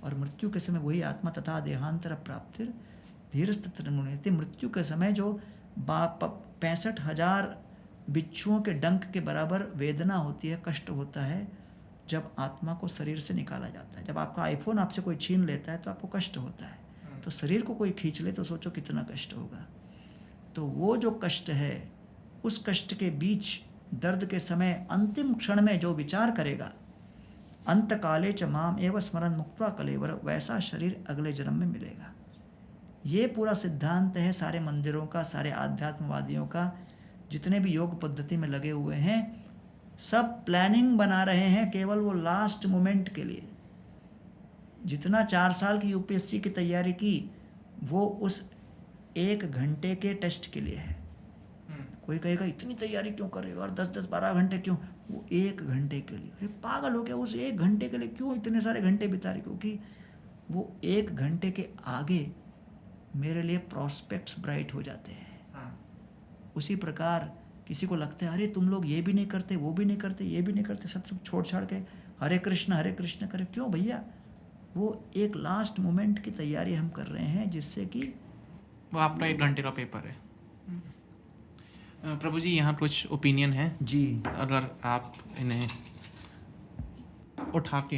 और मृत्यु के समय वही आत्मा तथा देहांतर प्राप्तिर धीरस्तत्र मुह्यति। मृत्यु के समय जो 65,000 बिच्छुओं के डंक के बराबर वेदना होती है, कष्ट होता है, जब आत्मा को शरीर से निकाला जाता है। जब आपका आईफोन आपसे कोई छीन लेता है तो आपको कष्ट होता है, तो शरीर को कोई खींच ले तो सोचो कितना कष्ट होगा। तो वो जो कष्ट है, उस कष्ट के बीच दर्द के समय अंतिम क्षण में जो विचार करेगा, अंत काले च माम एव स्मरण मुक्त्वा कलेवर, वैसा शरीर अगले जन्म में मिलेगा। ये पूरा सिद्धांत है सारे मंदिरों का, सारे आध्यात्मवादियों का, जितने भी योग पद्धति में लगे हुए हैं, सब प्लानिंग बना रहे हैं केवल वो लास्ट मोमेंट के लिए। जितना 4 साल की UPSC की तैयारी की, वो उस 1 घंटे के टेस्ट के लिए है। कोई कहेगा इतनी तैयारी क्यों कर रहे हो और 10-10 12 घंटे क्यों? वो 1 घंटे के लिए, अरे पागल हो गया, उस 1 घंटे के लिए क्यों इतने सारे घंटे बिता रहे? क्योंकि वो 1 घंटे के आगे मेरे लिए प्रॉस्पेक्ट्स ब्राइट हो जाते हैं। उसी प्रकार किसी को लगता है अरे तुम लोग ये भी नहीं करते, वो भी नहीं करते, ये भी नहीं करते, सब छोड़ छाड़ के हरे कृष्ण करे, क्यों भैया? वो एक लास्ट मोमेंट की तैयारी हम कर रहे हैं जिससे कि वो आपका 1 घंटे का पेपर है। प्रभु जी यहाँ कुछ ओपिनियन है जी, अगर आप इन्हें उठा के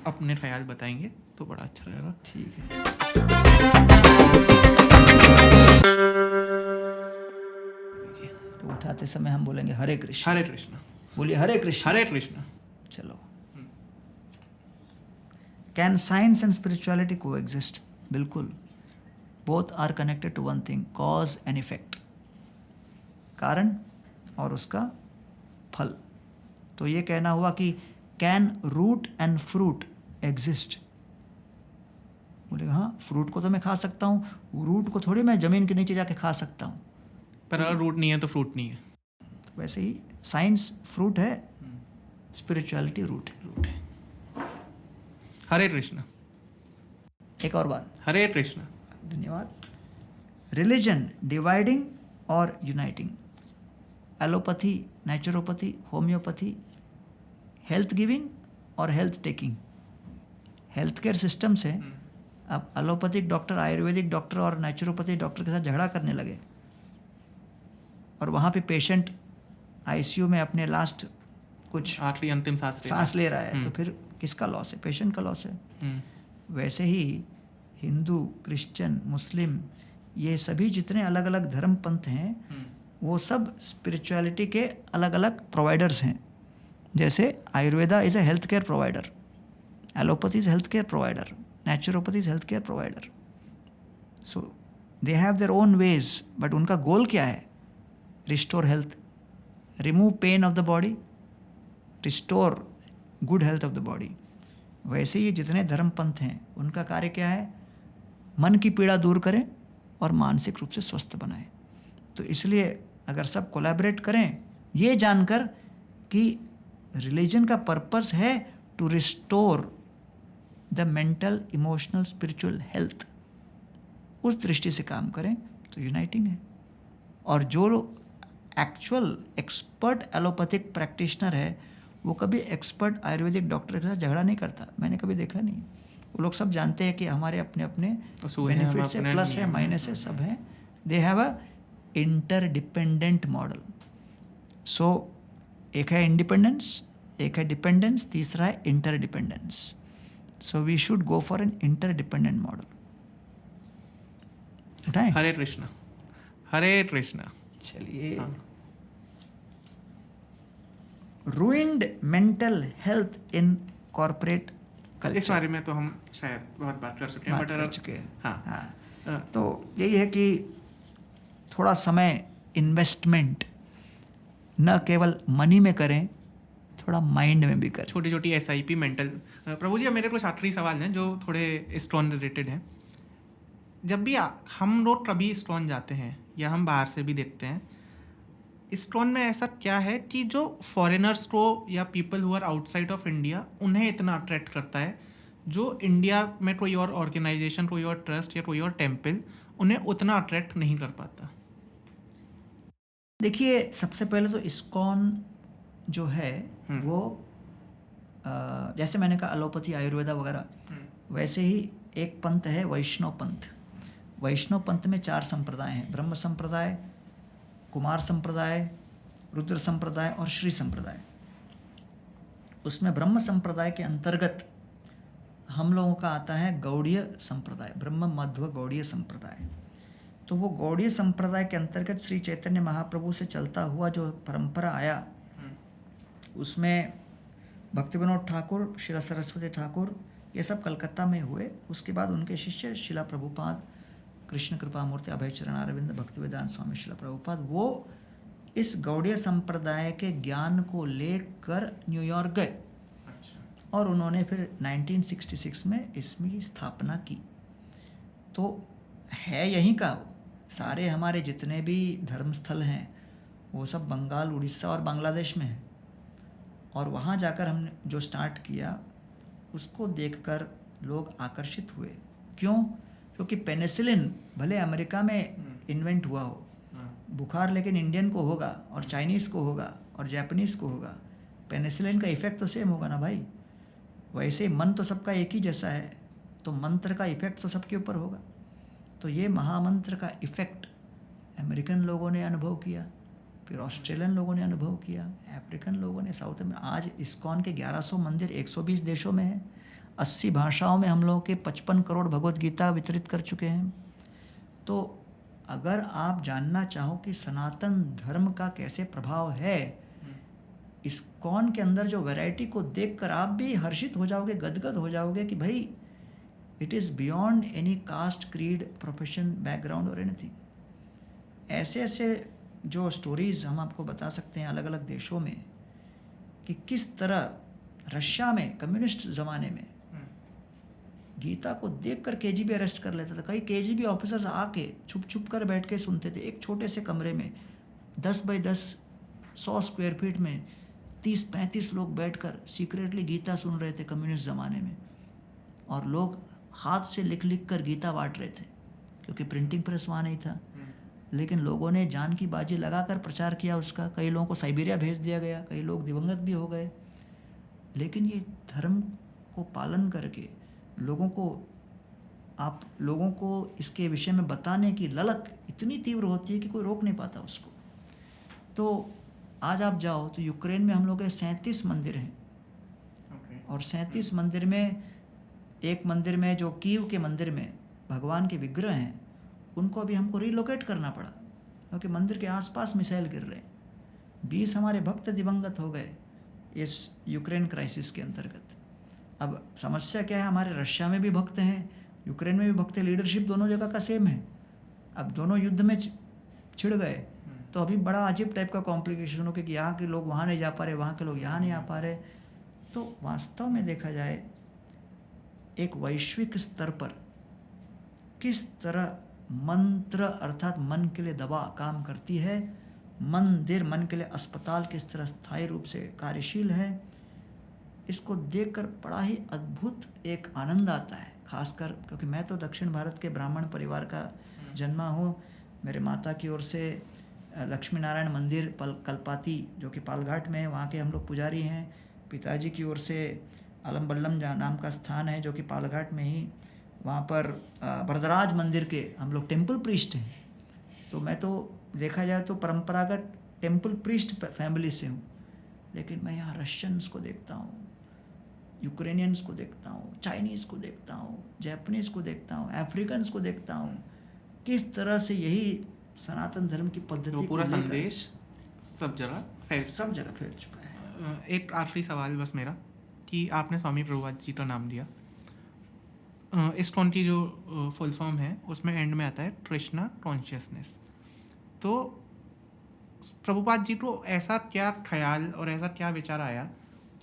अपने ख्याल बताएंगे तो बड़ा अच्छा रहेगा। ठीक है। तो उठाते समय हम बोलेंगे हरे कृष्ण। हरे कृष्ण। बोलिए हरे कृष्ण। हरे कृष्ण। चलो। Can science and spirituality coexist? बिल्कुल। Both are connected to one thing, cause and effect, कारण और उसका फल। तो ये कहना हुआ कि can root and fruit exist? बोले हाँ, फ्रूट को तो मैं खा सकता हूँ, रूट को थोड़ी मैं जमीन के नीचे जाके खा सकता हूँ। पर अगर रूट नहीं है तो फ्रूट नहीं है। तो वैसे ही साइंस फ्रूट है, स्पिरिचुअलिटी रूट है। हरे कृष्ण। एक और बात। हरे कृष्ण। धन्यवाद। रिलीजन डिवाइडिंग और uniting? Allopathy, naturopathy, homeopathy, health giving और health taking? Health care system से अब एलोपैथिक डॉक्टर आयुर्वेदिक डॉक्टर और नेचुरोपैथिक डॉक्टर के साथ झगड़ा करने लगे और वहाँ पे पेशेंट आईसीयू में अपने लास्ट कुछ आखिरी अंतिम सांस ले रहा है, तो फिर किसका लॉस है? पेशेंट का लॉस है। वैसे ही हिंदू, क्रिश्चियन, मुस्लिम, ये सभी जितने अलग अलग धर्म पंथ हैं वो सब स्पिरिचुअलिटी के अलग अलग प्रोवाइडर्स हैं। जैसे Ayurveda is a health care provider, allopathy is health care provider, naturopathy is healthcare provider. So they have their own ways, but उनका गोल क्या है? Restore health, remove pain of the body, restore good health of the body. वैसे ये जितने धर्म पंथ हैं उनका कार्य क्या है? मन की पीड़ा दूर करें और मानसिक रूप से स्वस्थ बनाएं। तो इसलिए अगर सब कोलैबोरेट करें ये जानकर कि रिलीजन का पर्पस है to restore the mental, emotional, spiritual health, उस दृष्टि से काम करें तो यूनाइटिंग है। और जो एक्चुअल एक्सपर्ट एलोपैथिक प्रैक्टिशनर है वो कभी एक्सपर्ट आयुर्वेदिक डॉक्टर के साथ झगड़ा नहीं करता, मैंने कभी देखा नहीं। वो लोग सब जानते हैं कि हमारे अपने अपने बेनिफिट्स है, प्लस है, माइनस है, सब है। They have a interdependent model. So एक है इंडिपेंडेंस, एक है डिपेंडेंस, तीसरा है interdependence. So we should go for an interdependent model. उठाएं? हरे कृष्ण। हरे कृष्ण। चलिए। Ruined mental health in corporate culture. इस बारे में तो हम शायद बहुत बात कर चुके हैं, कर चुके हैं। हाँ। तो यही है कि थोड़ा समय इन्वेस्टमेंट न केवल मनी में करें, थोड़ा माइंड में भी करें। छोटी छोटी SIP मेंटल। प्रभु जी मेरे कुछ आखिरी सवाल हैं जो थोड़े स्टोन रिलेटेड हैं। जब भी हम लोग कभी स्टोन जाते हैं या हम बाहर से भी देखते हैं, स्टोन में ऐसा क्या है कि जो फॉरेनर्स को या people who are outside of India उन्हें इतना अट्रैक्ट करता है, जो इंडिया में कोई और ऑर्गेनाइजेशन, कोई और ट्रस्ट या कोई और टेम्पल उन्हें उतना अट्रैक्ट नहीं कर पाता? देखिए, सबसे पहले तो इस्कॉन जो है वो जैसे मैंने कहा एलोपैथी, आयुर्वेदा वगैरह, वैसे ही एक पंथ है वैष्णव पंथ। वैष्णव पंथ में 4 संप्रदाय हैं, ब्रह्म संप्रदाय, कुमार संप्रदाय, रुद्र संप्रदाय और श्री संप्रदाय। उसमें ब्रह्म संप्रदाय के अंतर्गत हम लोगों का आता है गौड़ीय संप्रदाय, ब्रह्म मध्व गौड़ीय संप्रदाय। तो वो गौड़ीय संप्रदाय के अंतर्गत श्री चैतन्य महाप्रभु से चलता हुआ जो परंपरा आया, उसमें भक्ति विनोद ठाकुर, शिला सरस्वती ठाकुर, ये सब कलकत्ता में हुए। उसके बाद उनके शिष्य शिला प्रभुपाद, कृष्ण कृपा मूर्ति, अभय चरण अरविंद, भक्तिवेदांत स्वामी शिला प्रभुपाद, वो इस गौड़ीय संप्रदाय के ज्ञान को लेकर न्यूयॉर्क गए। और उन्होंने फिर 1966 में इसमें स्थापना की। तो है यहीं का, सारे हमारे जितने भी धर्मस्थल हैं वो सब बंगाल, उड़ीसा और बांग्लादेश में है। और वहाँ जाकर हमने जो स्टार्ट किया उसको देखकर लोग आकर्षित हुए। क्यों? क्योंकि पेनिसिलिन भले अमेरिका में इन्वेंट हुआ हो, बुखार लेकिन इंडियन को होगा और चाइनीज़ को होगा और जापानीज़ को होगा। पेनिसिलिन का इफ़ेक्ट तो सेम होगा ना भाई। वैसे मन तो सबका एक ही जैसा है, तो मंत्र का इफ़ेक्ट तो सबके ऊपर होगा। तो ये महामंत्र का इफ़ेक्ट अमेरिकन लोगों ने अनुभव किया, फिर ऑस्ट्रेलियन लोगों ने अनुभव किया, अफ्रीकन लोगों ने, साउथ में। आज इस्कॉन के 1100 मंदिर 120 देशों में हैं। 80 भाषाओं में हम लोगों के 55 करोड़ भगवद गीता वितरित कर चुके हैं। तो अगर आप जानना चाहो कि सनातन धर्म का कैसे प्रभाव है, इस्कॉन के अंदर जो वैरायटी को देखकर आप भी हर्षित हो जाओगे, गदगद हो जाओगे कि भाई it is beyond any caste, creed, profession, background और एनीथिंग। ऐसे ऐसे जो स्टोरीज़ हम आपको बता सकते हैं अलग अलग देशों में, कि किस तरह रशिया में कम्युनिस्ट ज़माने में गीता को देखकर केजीबी अरेस्ट कर लेता था। कई केजीबी ऑफिसर्स आके छुप छुप कर बैठ के सुनते थे। एक छोटे से कमरे में 10 बाई 10 100 स्क्वायर फीट में 30-35 लोग बैठकर सीक्रेटली गीता सुन रहे थे कम्युनिस्ट ज़माने में। और लोग हाथ से लिख लिख कर गीता बांट रहे थे, क्योंकि प्रिंटिंग प्रेस वहाँ नहीं था। लेकिन लोगों ने जान की बाजी लगाकर प्रचार किया उसका। कई लोगों को साइबेरिया भेज दिया गया, कई लोग दिवंगत भी हो गए। लेकिन ये धर्म को पालन करके लोगों को इसके विषय में बताने की ललक इतनी तीव्र होती है कि कोई रोक नहीं पाता उसको। तो आज आप जाओ तो यूक्रेन में हम लोग के 37 मंदिर हैं। और 37 मंदिर में, एक मंदिर में जो कीव के मंदिर में भगवान के विग्रह हैं, उनको भी हमको रिलोकेट करना पड़ा, क्योंकि मंदिर के आसपास मिसाइल गिर रहे हैं। 20 हमारे भक्त दिवंगत हो गए इस यूक्रेन क्राइसिस के अंतर्गत। अब समस्या क्या है, हमारे रशिया में भी भक्त हैं, यूक्रेन में भी भक्त हैं, लीडरशिप दोनों जगह का सेम है। अब दोनों युद्ध में छिड़ गए, तो अभी बड़ा अजीब टाइप का कॉम्प्लिकेशन हो कि यहाँ के लोग वहाँ नहीं जा पा रहे, वहाँ के लोग यहाँ नहीं आ पा रहे। तो वास्तव में देखा जाए एक वैश्विक स्तर पर किस तरह मंत्र अर्थात मन के लिए दवा काम करती है, मंदिर मन के लिए अस्पताल किस तरह स्थायी रूप से कार्यशील है, इसको देखकर बड़ा ही अद्भुत एक आनंद आता है। खासकर क्योंकि मैं तो दक्षिण भारत के ब्राह्मण परिवार का जन्मा हूँ। मेरे माता की ओर से लक्ष्मी नारायण मंदिर कलपाती जो कि पालघाट में है, वहाँ के हम लोग पुजारी हैं। पिताजी की ओर से अलम नाम का स्थान है जो कि पालघाट में ही, वहाँ पर वरदराज मंदिर के हम लोग टेम्पल प्रीस्ट हैं। तो मैं तो देखा जाए तो परंपरागत टेम्पल प्रीस्ट फैमिली से हूँ। लेकिन मैं यहाँ रशियंस को देखता हूँ, यूक्रेनियंस को देखता हूँ, चाइनीज़ को देखता हूँ, जापानीज़ को देखता हूँ, अफ्रीकन्स को देखता हूँ, किस तरह से यही सनातन धर्म की पद्धति पूरा संदेश सब जगह फैल चुका है। एक आखिरी सवाल बस मेरा, कि आपने स्वामी प्रभुपाद जी का नाम लिया, इस्कॉन की जो फुल फॉर्म है उसमें एंड में आता है कृष्णा कॉन्शियसनेस। तो प्रभुपाद जी को ऐसा क्या ख्याल और ऐसा क्या विचार आया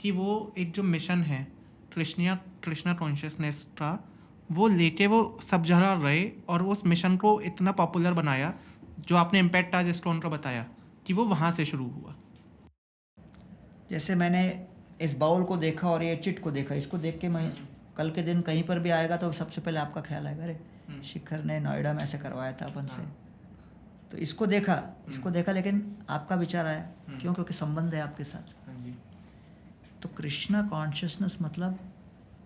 कि वो एक जो मिशन है कृष्णा कॉन्शियसनेस का, वो लेके वो सब जगह रहे और उस मिशन को इतना पॉपुलर बनाया, जो आपने इम्पैक्ट आज इस्कॉन का बताया कि वो वहाँ से शुरू हुआ। जैसे मैंने इस बाउल को देखा और ये चिट को देखा, इसको देख के मैं कल के दिन कहीं पर भी आएगा तो सबसे पहले आपका ख्याल आएगा, अरे शिखर ने नोएडा में ऐसे करवाया था अपन से। तो इसको देखा लेकिन आपका विचार आया क्यों? क्योंकि संबंध है आपके साथ। तो कृष्णा कॉन्शियसनेस मतलब,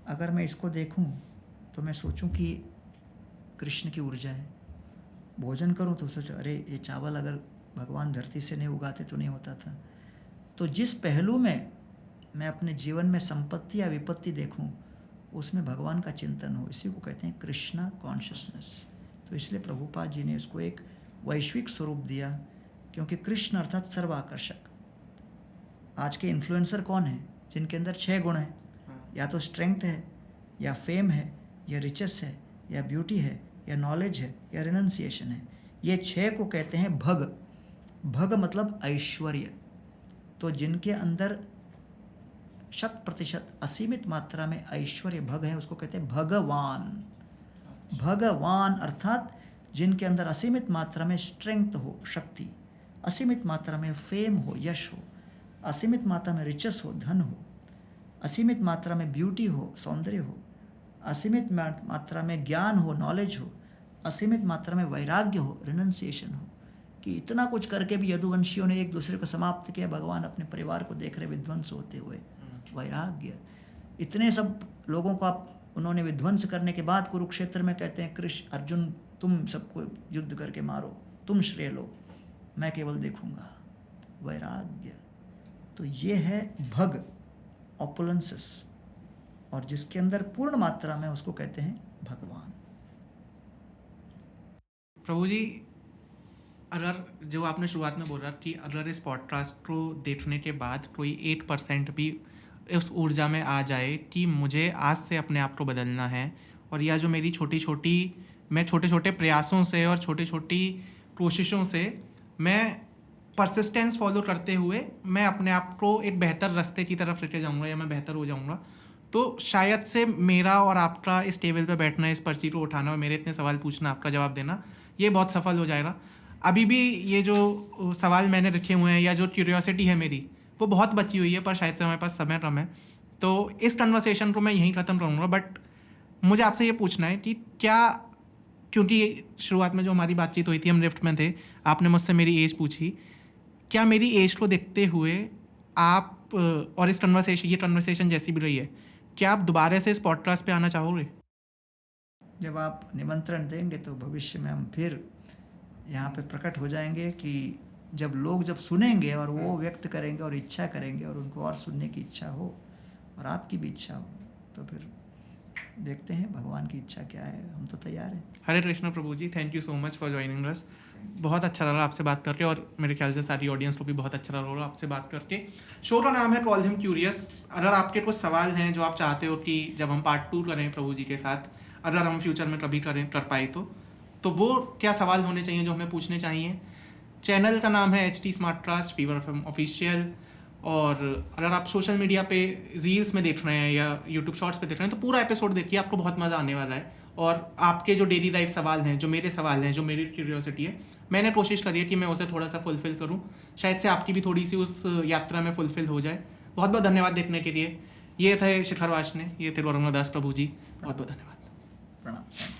अगर मैं इसको देखूं तो मैं सोचूं कि कृष्ण की ऊर्जा है। भोजन करूं तो सोचो अरे ये चावल अगर भगवान धरती से नहीं उगाते तो नहीं होता था। तो जिस पहलू में मैं अपने जीवन में संपत्ति या विपत्ति देखूं, उसमें भगवान का चिंतन हो, इसी को कहते हैं कृष्णा कॉन्शियसनेस। तो इसलिए प्रभुपाद जी ने इसको एक वैश्विक स्वरूप दिया, क्योंकि कृष्ण अर्थात सर्वाकर्षक। आज के इन्फ्लुएंसर कौन है? जिनके अंदर 6 गुण हैं, या तो स्ट्रेंथ है, या फेम है, या रिचेस है, या ब्यूटी है, या नॉलेज है, या रिनंसिएशन है। ये 6 को कहते हैं भग। भग मतलब ऐश्वर्य। तो जिनके अंदर 100% असीमित मात्रा में ऐश्वर्य भग है, उसको कहते हैं भगवान। भगवान अर्थात जिनके अंदर असीमित मात्रा में स्ट्रेंथ हो, शक्ति। असीमित मात्रा में फेम हो, यश हो, असीमित मात्रा में रिचेस हो, धन हो, असीमित मात्रा में ब्यूटी हो, सौंदर्य हो, असीमित मात्रा में ज्ञान हो, नॉलेज हो, असीमित मात्रा में वैराग्य हो, रिनंसिएशन हो, कि इतना कुछ करके भी यदुवंशियों ने एक दूसरे को समाप्त किया, भगवान अपने परिवार को देख रहे विध्वंस होते हुए, वैराग्य। इतने सब लोगों को आप उन्होंने विध्वंस करने के बाद कुरुक्षेत्र में कहते हैं कृष्ण अर्जुन तुम सबको युद्ध करके मारो, तुम श्रेय लो, मैं केवल देखूंगा, वैराग्य। तो ये है भग, ऑपुलेंसेस, और जिसके अंदर पूर्ण मात्रा में उसको कहते हैं भगवान। प्रभु जी, अगर जो आपने शुरुआत में बोला कि अगर इस पॉडकास्ट को देखने के बाद कोई 8% भी उस ऊर्जा में आ जाए कि मुझे आज से अपने आप को बदलना है, और या जो मेरी मैं छोटे छोटे प्रयासों से और छोटी छोटी कोशिशों से मैं परसिस्टेंस फॉलो करते हुए मैं अपने आप को एक बेहतर रास्ते की तरफ लेके जाऊंगा या मैं बेहतर हो जाऊंगा, तो शायद से मेरा और आपका इस टेबल पे बैठना, इस पर्ची को उठाना और मेरे इतने सवाल पूछना, आपका जवाब देना, ये बहुत सफल हो जाएगा। अभी भी ये जो सवाल मैंने रखे हुए हैं या जो क्यूरियोसिटी है मेरी, वो बहुत बची हुई है, पर शायद से हमारे पास समय कम है, तो इस कन्वर्सेशन को मैं यहीं ख़त्म करूँगा। बट मुझे आपसे ये पूछना है कि क्या, क्योंकि शुरुआत में जो हमारी बातचीत हुई थी, हम लिफ्ट में थे, आपने मुझसे मेरी एज पूछी, क्या मेरी एज को देखते हुए आप और ये कन्वर्सेशन जैसी भी रही है, क्या आप दोबारा से इस पॉडकास्ट पे आना चाहोगे? जब आप निमंत्रण देंगे तो भविष्य में हम फिर यहाँ पे प्रकट हो जाएंगे कि जब सुनेंगे और वो व्यक्त करेंगे और इच्छा करेंगे और उनको और सुनने की इच्छा हो और आपकी भी इच्छा हो, तो फिर देखते हैं भगवान की इच्छा क्या है, हम तो तैयार हैं। हरे कृष्ण प्रभु ji, thank you so much for joining us. बहुत अच्छा लगा आपसे बात करके, और मेरे ख्याल से सारी ऑडियंस को भी बहुत अच्छा लग रहा आपसे बात करके। शो का नाम है कॉल हिम क्यूरियस। अगर आपके कुछ सवाल हैं जो आप चाहते हो कि जब हम पार्ट 2 करें प्रभु जी के साथ, अगर हम फ्यूचर में कभी कर पाए तो वो क्या सवाल होने चाहिए जो हमें पूछने चाहिए। चैनल का नाम है HT Smartcast fever FM official, और अगर आप सोशल मीडिया पे रील्स में देख रहे हैं या यूट्यूब शॉर्ट्स पे देख रहे हैं तो पूरा एपिसोड देखिए, आपको बहुत मज़ा आने वाला है। और आपके जो डेली लाइफ सवाल हैं, जो मेरे सवाल हैं, जो मेरी क्यूरियोसिटी है, मैंने कोशिश करी है कि मैं उसे थोड़ा सा फुलफिल करूँ, शायद से आपकी भी थोड़ी सी उस यात्रा में फुलफिल हो जाए। बहुत बहुत धन्यवाद देखने के लिए। ये थे शिखर वाशने, ये थे गौरंग दास प्रभु जी, बहुत बहुत धन्यवाद, प्रणाम।